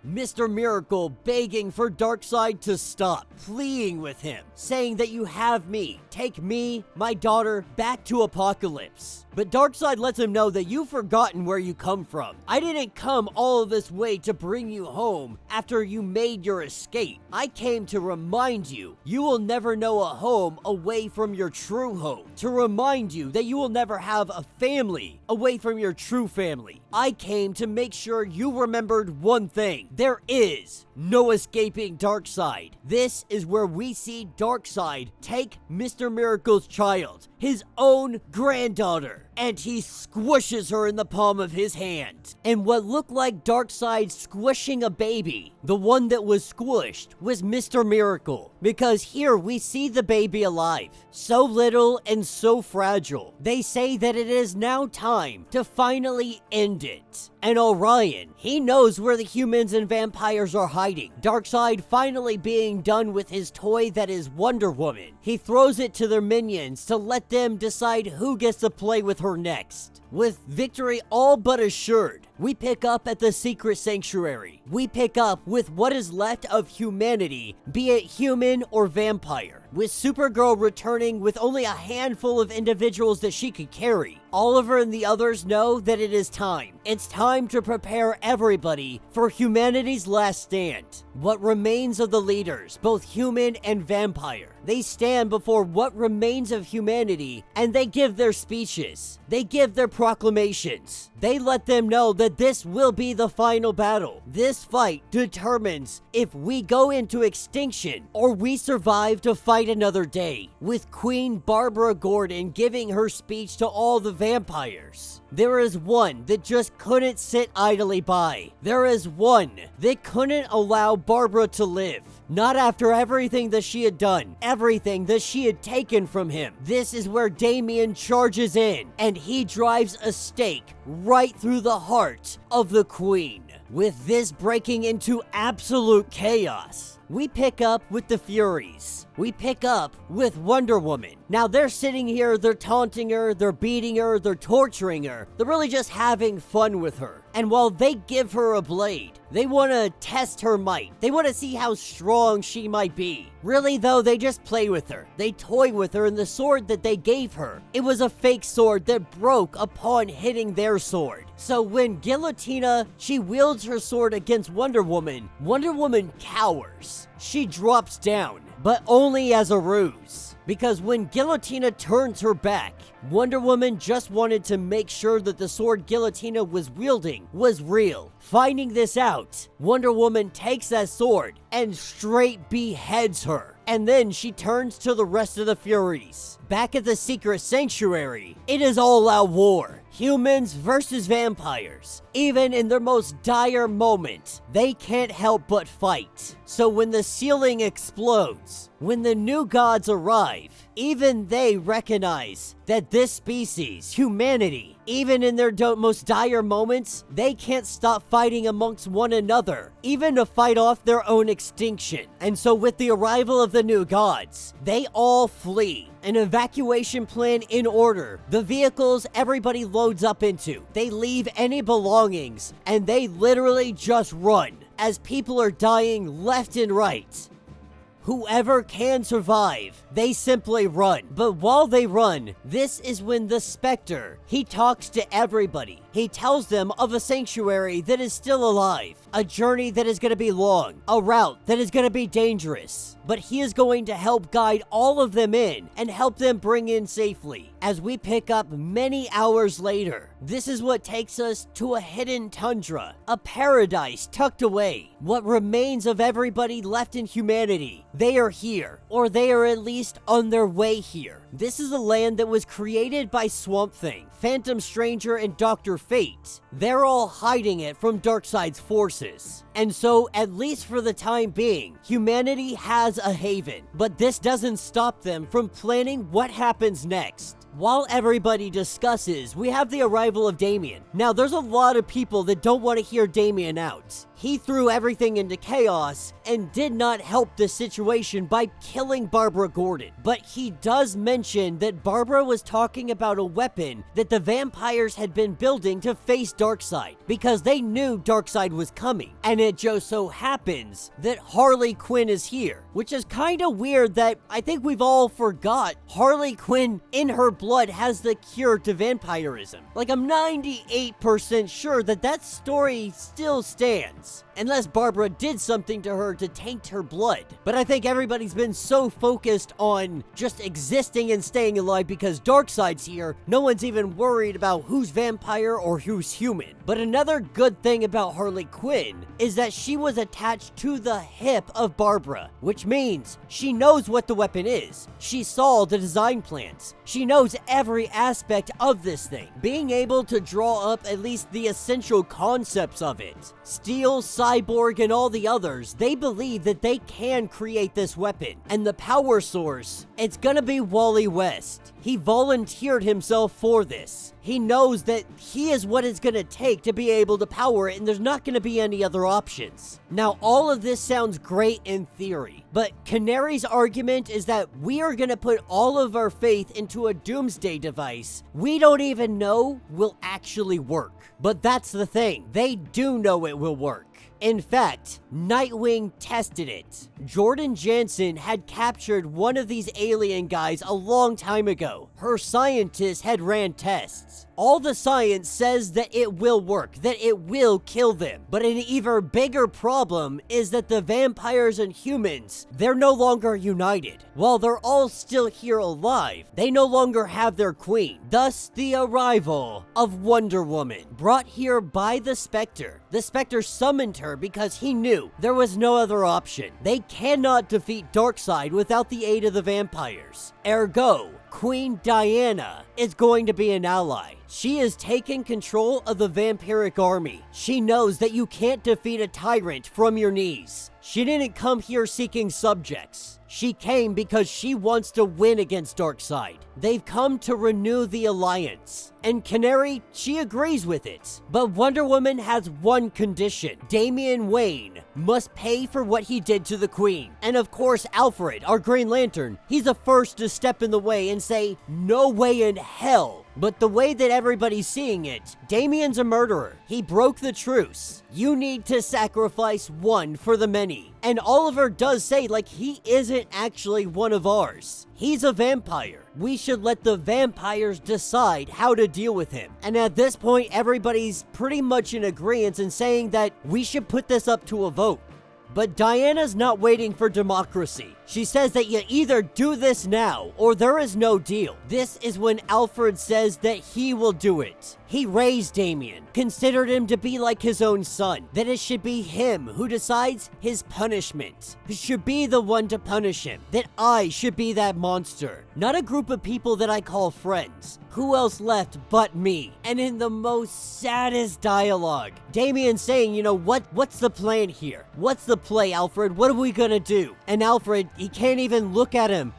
Mr. Miracle begging for Darkseid to stop, pleading with him, saying that you have me, take me, my daughter, back to Apocalypse. But Darkseid lets him know that you've forgotten where you come from. I didn't come all of this way to bring you home after you made your escape. I came to remind you, you will never know a home away from your true home. To remind you that you will never have a family away from your true family. I came to make sure you remembered one thing. There is no escaping Darkseid. This is where we see Darkseid take Mr. Miracle's child, his own granddaughter, and he squishes her in the palm of his hand. And what looked like Darkseid squishing a baby, the one that was squished was Mr. Miracle, because here we see the baby alive, so little and so fragile. They say that it is now time to finally end it. And Orion, he knows where the humans and vampires are hiding. Darkseid finally being done with his toy that is Wonder Woman. He throws it to their minions to let them decide who gets to play with her next. With victory all but assured, we pick up at the secret sanctuary. We pick up with what is left of humanity, be it human or vampire, with Supergirl returning with only a handful of individuals that she could carry. Oliver and the others know that it is time. It's time to prepare everybody for humanity's last stand. What remains of the leaders, both human and vampire. They stand before what remains of humanity and they give their speeches. They give their proclamations. They let them know that this will be the final battle. This fight determines if we go into extinction or we survive to fight another day. With Queen Barbara Gordon giving her speech to all the vampires. There is one that just couldn't sit idly by. There is one that couldn't allow Barbara to live. Not after everything that she had done, everything that she had taken from him. This is where Damian charges in, and he drives a stake right through the heart of the Queen. With this breaking into absolute chaos, we pick up with the Furies. We pick up with Wonder Woman. Now they're sitting here, they're taunting her, they're beating her, they're torturing her. They're really just having fun with her. And while they give her a blade, they want to test her might. They want to see how strong she might be. Really though, they just play with her. They toy with her, and the sword that they gave her, it was a fake sword that broke upon hitting their sword. So when Guillotina, she wields her sword against Wonder Woman, Wonder Woman cowers. She drops down, but only as a ruse. Because when Guillotina turns her back, Wonder Woman just wanted to make sure that the sword Guillotina was wielding was real. Finding this out, Wonder Woman takes that sword and straight beheads her. And then she turns to the rest of the Furies. Back at the secret sanctuary, it is all-out war. Humans versus vampires. Even in their most dire moment, they can't help but fight. So when the ceiling explodes, when the new gods arrive, even they recognize that this species, humanity, even in their most dire moments, they can't stop fighting amongst one another, even to fight off their own extinction. And so with the arrival of the new gods, they all flee. An evacuation plan in order. The vehicles everybody loads up into. They leave any belongings, and they literally just run as people are dying left and right. Whoever can survive, they simply run. But while they run, this is when the Spectre, he talks to everybody. He tells them of a sanctuary that is still alive, a journey that is going to be long, a route that is going to be dangerous. But he is going to help guide all of them in and help them bring in safely. As we pick up many hours later, this is what takes us to a hidden tundra, a paradise tucked away. What remains of everybody left in humanity, they are here, or they are at least on their way here. This is a land that was created by Swamp Thing, Phantom Stranger, and Dr. Fate. They're all hiding it from Darkseid's forces. And so, at least for the time being, humanity has a haven. But this doesn't stop them from planning what happens next. While everybody discusses, we have the arrival of Damian. Now, there's a lot of people that don't want to hear Damian out. He threw everything into chaos and did not help the situation by killing Barbara Gordon. But he does mention that Barbara was talking about a weapon that the vampires had been building to face Darkseid, because they knew Darkseid was coming. And it just so happens that Harley Quinn is here, which is kind of weird that I think we've all forgot Harley Quinn in her blood has the cure to vampirism. Like, I'm 98% sure that that story still stands. humans. Unless Barbara did something to her to taint her blood. But I think everybody's been so focused on just existing and staying alive because Darkseid's here, no one's even worried about who's vampire or who's human. But another good thing about Harley Quinn is that she was attached to the hip of Barbara, which means she knows what the weapon is. She saw the design plans. She knows every aspect of this thing, being able to draw up at least the essential concepts of it. Steel, Cyborg, and all the others, they believe that they can create this weapon. And the power source, it's gonna be Wally West. He volunteered himself for this. He knows that he is what it's gonna take to be able to power it, and there's not gonna be any other options. Now, all of this sounds great in theory, but Canary's argument is that we are gonna put all of our faith into a doomsday device we don't even know will actually work. But that's the thing, they do know it will work. In fact, Nightwing tested it. Jordan Jansen had captured one of these alien guys a long time ago. Her scientists had ran tests. All the science says that it will work, that it will kill them. But an even bigger problem is that the vampires and humans, they're no longer united. While they're all still here alive, they no longer have their queen. Thus, the arrival of Wonder Woman, brought here by the Spectre. The Spectre summoned her because he knew there was no other option. They cannot defeat Darkseid without the aid of the vampires. Ergo, Queen Diana is going to be an ally. She has taken control of the vampiric army. She knows that you can't defeat a tyrant from your knees. She didn't come here seeking subjects. She came because she wants to win against Darkseid. They've come to renew the alliance. And Canary, she agrees with it. But Wonder Woman has one condition. Damian Wayne must pay for what he did to the Queen. And of course, Alfred, our Green Lantern, he's the first to step in the way and say, no way in hell. But the way that everybody's seeing it, Damian's a murderer. He broke the truce. You need to sacrifice one for the many. And Oliver does say, like, he isn't actually one of ours. He's a vampire. We should let the vampires decide how to deal with him. And at this point, everybody's pretty much in agreement in saying that we should put this up to a vote. But Diana's not waiting for democracy. She says that you either do this now or there is no deal. This is when Alfred says that he will do it. He raised Damian, considered him to be like his own son, that it should be him who decides his punishment, who should be the one to punish him, that I should be that monster, not a group of people that I call friends. Who else left but me? And in the most saddest dialogue, Damian saying, you know, what's the plan here? What's the play, Alfred? What are we gonna do? And Alfred, he can't even look at him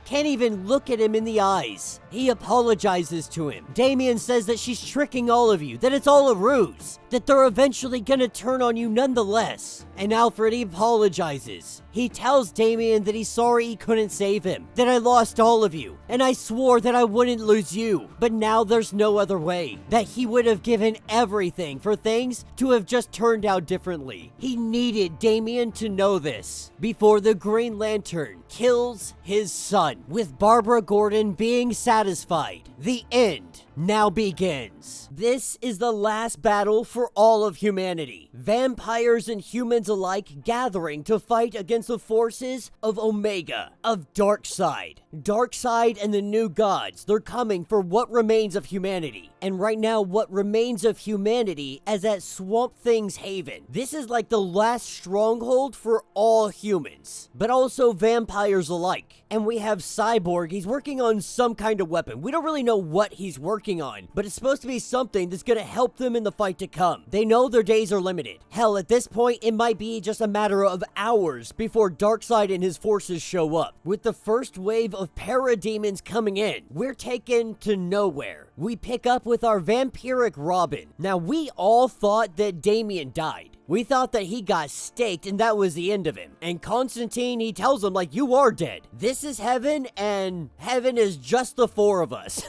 in the eyes. He apologizes to him. Damian says that she's tricking all of you, that it's all a ruse, that they're eventually gonna turn on you nonetheless. And Alfred, he apologizes. He tells Damian that he's sorry he couldn't save him, that I lost all of you, and I swore that I wouldn't lose you, but now there's no other way, that he would have given everything for things to have just turned out differently. He needed Damian to know this before the Green Lantern kills his son, with Barbara Gordon being satisfied. The end now begins. This is the last battle for all of humanity. Vampires and humans alike gathering to fight against the forces of Omega, of Darkseid. Darkseid and the new gods, they're coming for what remains of humanity. And right now, what remains of humanity is at Swamp Thing's Haven. This is like the last stronghold for all humans, but also vampires alike. And we have Cyborg, he's working on some kind of weapon. We don't really know what he's working on, but it's supposed to be something that's gonna help them in the fight to come. They know their days are limited. Hell, at this point, it might be just a matter of hours before Darkseid and his forces show up. With the first wave of parademons coming in, we're taken to nowhere. We pick up with our vampiric Robin. Now, we all thought that Damian died. We thought that he got staked and that was the end of him. And Constantine, he tells him, like, you are dead. This is heaven, and heaven is just the four of us.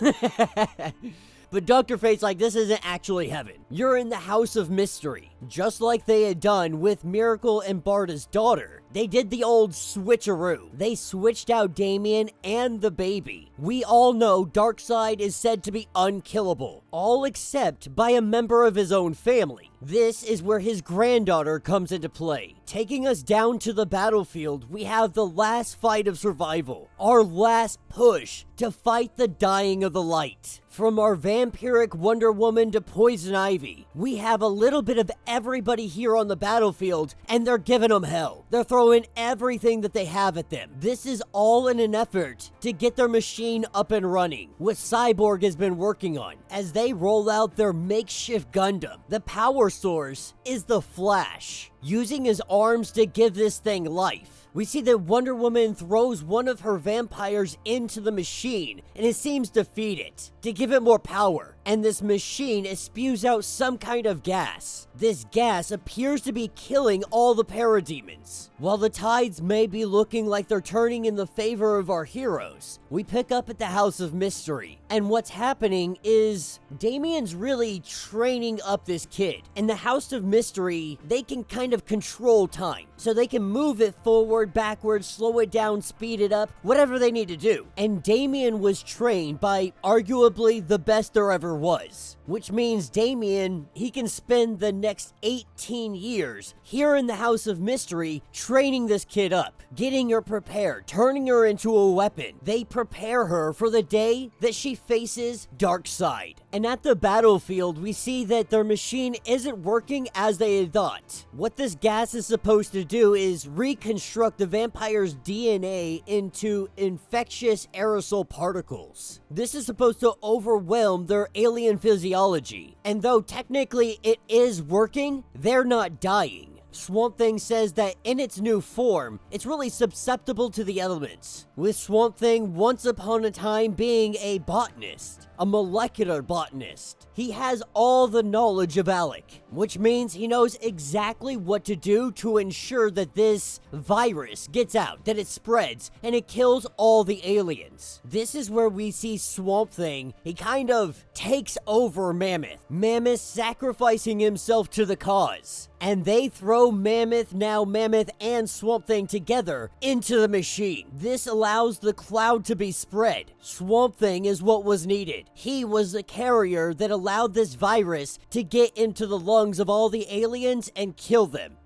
But Dr. Fate's like, this isn't actually heaven. You're in the House of Mystery. Just like they had done with Miracle and Barda's daughter. They did the old switcheroo. They switched out Damian and the baby. We all know Darkseid is said to be unkillable, all except by a member of his own family. This is where his granddaughter comes into play. Taking us down to the battlefield, we have the last fight of survival, our last push to fight the dying of the light. From our vampiric Wonder Woman to Poison Ivy, we have a little bit of everybody here on the battlefield, and they're giving them hell. They're throwing everything that they have at them. This is all in an effort to get their machine up and running, what Cyborg has been working on, as they roll out their makeshift Gundam. The power source is the Flash, using his arms to give this thing life. We see that Wonder Woman throws one of her vampires into the machine, and it seems to feed it, to give it more power. And this machine spews out some kind of gas. This gas appears to be killing all the parademons. While the tides may be looking like they're turning in the favor of our heroes, we pick up at the House of Mystery. And what's happening is Damian's really training up this kid. In the House of Mystery, they can kind of control time. So they can move it forward, backwards, slow it down, speed it up, whatever they need to do. And Damian was trained by arguably the best there ever was. Which means Damian, he can spend the next 18 years here in the House of Mystery training this kid up, getting her prepared, turning her into a weapon. They prepare her for the day that she faces Darkseid. And at the battlefield, we see that their machine isn't working as they had thought. What this gas is supposed to do is reconstruct the vampire's DNA into infectious aerosol particles. This is supposed to overwhelm their alien physiology. And though technically it is working, they're not dying. Swamp Thing says that in its new form, it's really susceptible to the elements, with Swamp Thing once upon a time being a botanist, a molecular botanist. He has all the knowledge of Alec, which means he knows exactly what to do to ensure that this virus gets out, that it spreads, and it kills all the aliens. This is where we see Swamp Thing, he kind of takes over Mammoth. Mammoth sacrificing himself to the cause. And they throw Mammoth, now Mammoth and Swamp Thing together into the machine. This allows the cloud to be spread. Swamp Thing is what was needed. He was the carrier that allowed this virus to get into the lungs of all the aliens and kill them.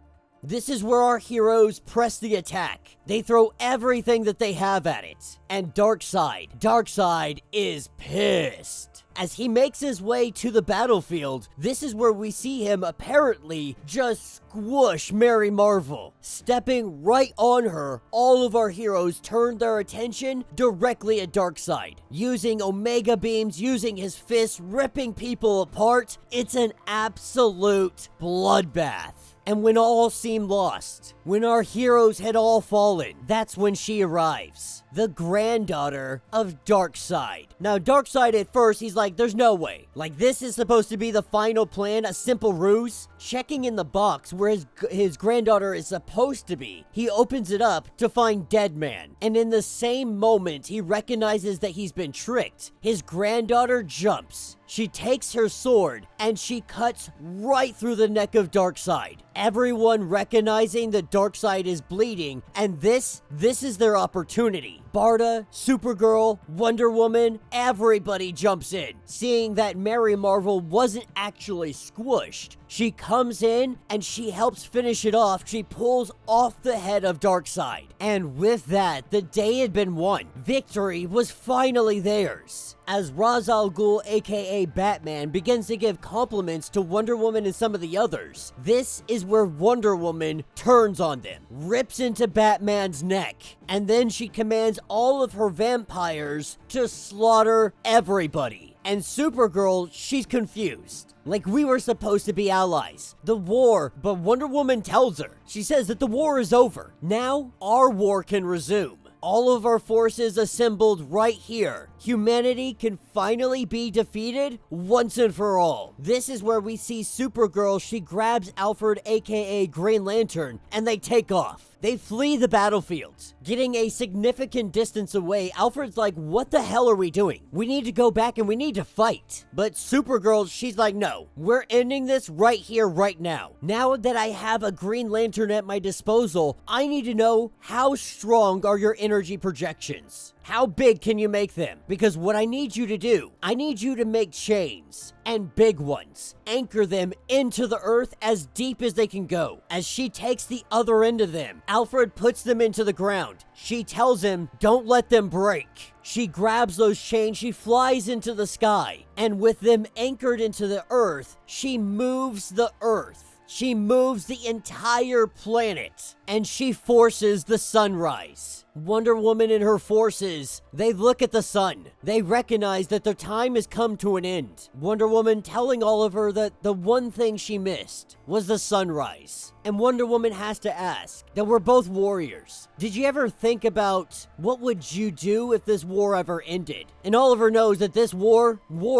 This is where our heroes press the attack. They throw everything that they have at it. And Darkseid is pissed. As he makes his way to the battlefield, this is where we see him apparently just squish Mary Marvel. Stepping right on her, all of our heroes turn their attention directly at Darkseid. Using Omega Beams, using his fists, ripping people apart. It's an absolute bloodbath. And when all seemed lost, when our heroes had all fallen, that's when she arrives. The granddaughter of Darkseid. Now, Darkseid at first, he's like, there's no way. Like, this is supposed to be the final plan, a simple ruse. Checking in the box where his granddaughter is supposed to be, he opens it up to find Dead Man. And in the same moment, he recognizes that he's been tricked. His granddaughter jumps. She takes her sword and she cuts right through the neck of Darkseid. Everyone recognizing that Darkseid is bleeding, and this is their opportunity. Barda, Supergirl, Wonder Woman, everybody jumps in. Seeing that Mary Marvel wasn't actually squished, she comes in and she helps finish it off. She pulls off the head of Darkseid. And with that, the day had been won. Victory was finally theirs. As Ra's al Ghul, aka Batman, begins to give compliments to Wonder Woman and some of the others, this is where Wonder Woman turns on them, rips into Batman's neck, and then she commands all of her vampires to slaughter everybody. And Supergirl, she's confused. Like, we were supposed to be allies. The war, but Wonder Woman tells her. She says that the war is over. Now, our war can resume. All of our forces assembled right here. Humanity can finally be defeated once and for all. This is where we see Supergirl. She grabs Alfred, aka Green Lantern, and they take off. They flee the battlefields. Getting a significant distance away, Alfred's like, what the hell are we doing? We need to go back and we need to fight. But Supergirl, she's like, no, we're ending this right here, right now. Now that I have a Green Lantern at my disposal, I need to know, how strong are your energy projections? How big can you make them? Because what I need you to do, I need you to make chains, and big ones. Anchor them into the earth as deep as they can go. As she takes the other end of them, Alfred puts them into the ground. She tells him, don't let them break. She grabs those chains, she flies into the sky, and with them anchored into the earth, she moves the earth. She moves the entire planet, and she forces the sunrise. Wonder Woman and her forces, they look at the sun. They recognize that their time has come to an end. Wonder Woman telling Oliver that the one thing she missed was the sunrise. And Wonder Woman has to ask, that we're both warriors. Did you ever think about what would you do if this war ever ended? And Oliver knows that this war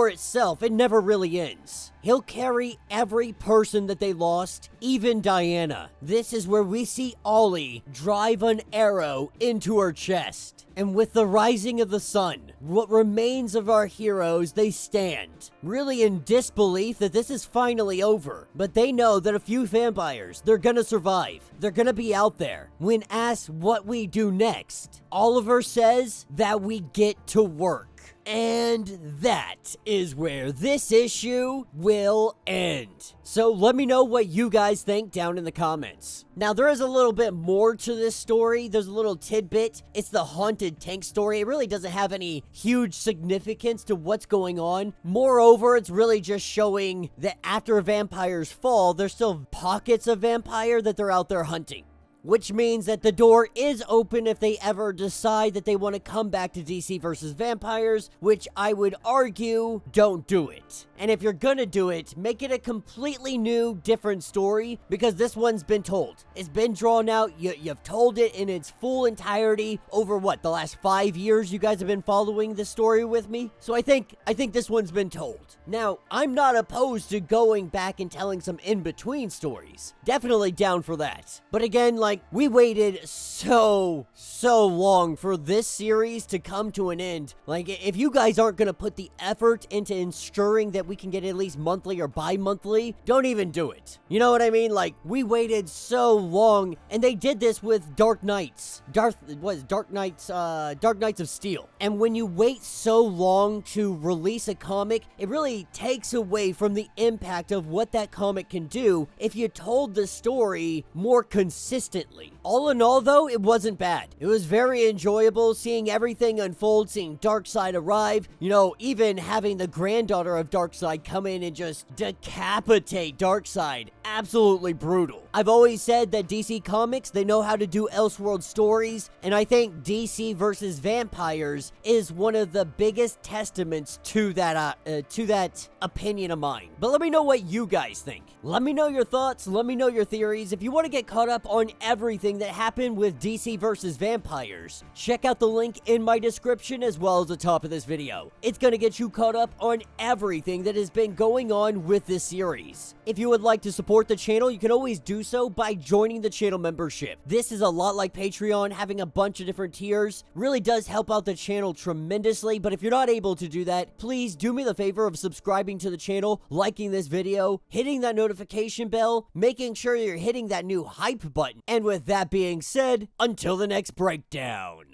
itself, it never really ends. He'll carry every person that they lost, even Diana. This is where we see Ollie drive an arrow into her chest. And with the rising of the sun, what remains of our heroes, they stand, really in disbelief that this is finally over. But they know that a few vampires, they're gonna survive. They're gonna be out there. When asked what we do next, Oliver says that we get to work. And that is where this issue will end. So let me know what you guys think down in the comments. Now, there is a little bit more to this story. There's a little tidbit. It's the haunted tank story. It really doesn't have any huge significance to what's going on. Moreover, it's really just showing that after vampires fall, there's still pockets of vampire that they're out there hunting. Which means that the door is open if they ever decide that they want to come back to DC versus Vampires, which I would argue, don't do it. And if you're gonna do it, make it a completely new, different story, because this one's been told. It's been drawn out, you've told it in its full entirety over what, the last 5 years you guys have been following this story with me? So I think this one's been told. Now, I'm not opposed to going back and telling some in-between stories. Definitely down for that. But again, like, we waited so long for this series to come to an end. Like, if you guys aren't gonna put the effort into ensuring that we can get at least monthly or bi-monthly, don't even do it. You know what I mean? Like, we waited so long, and they did this with Dark Knights. Dark Knights of Steel. And when you wait so long to release a comic, it really takes away from the impact of what that comic can do if you told the story more consistently. All in all, though, it wasn't bad. It was very enjoyable seeing everything unfold, seeing Darkseid arrive, you know, even having the granddaughter of Darkseid come in and just decapitate Darkseid. Absolutely brutal. I've always said that DC Comics, they know how to do Elseworld stories, and I think DC versus Vampires is one of the biggest testaments to that opinion of mine. But let me know what you guys think. Let me know your thoughts, let me know your theories. If you want to get caught up on everything that happened with DC versus Vampires, check out the link in my description as well as the top of this video. It's going to get you caught up on everything that has been going on with this series. If you would like to support the channel, you can always do so by joining the channel membership. This is a lot like Patreon, having a bunch of different tiers really does help out the channel tremendously. But if you're not able to do that, please do me the favor of subscribing to the channel, liking this video, hitting that notification bell, making sure you're hitting that new hype button. And with that being said, until the next breakdown.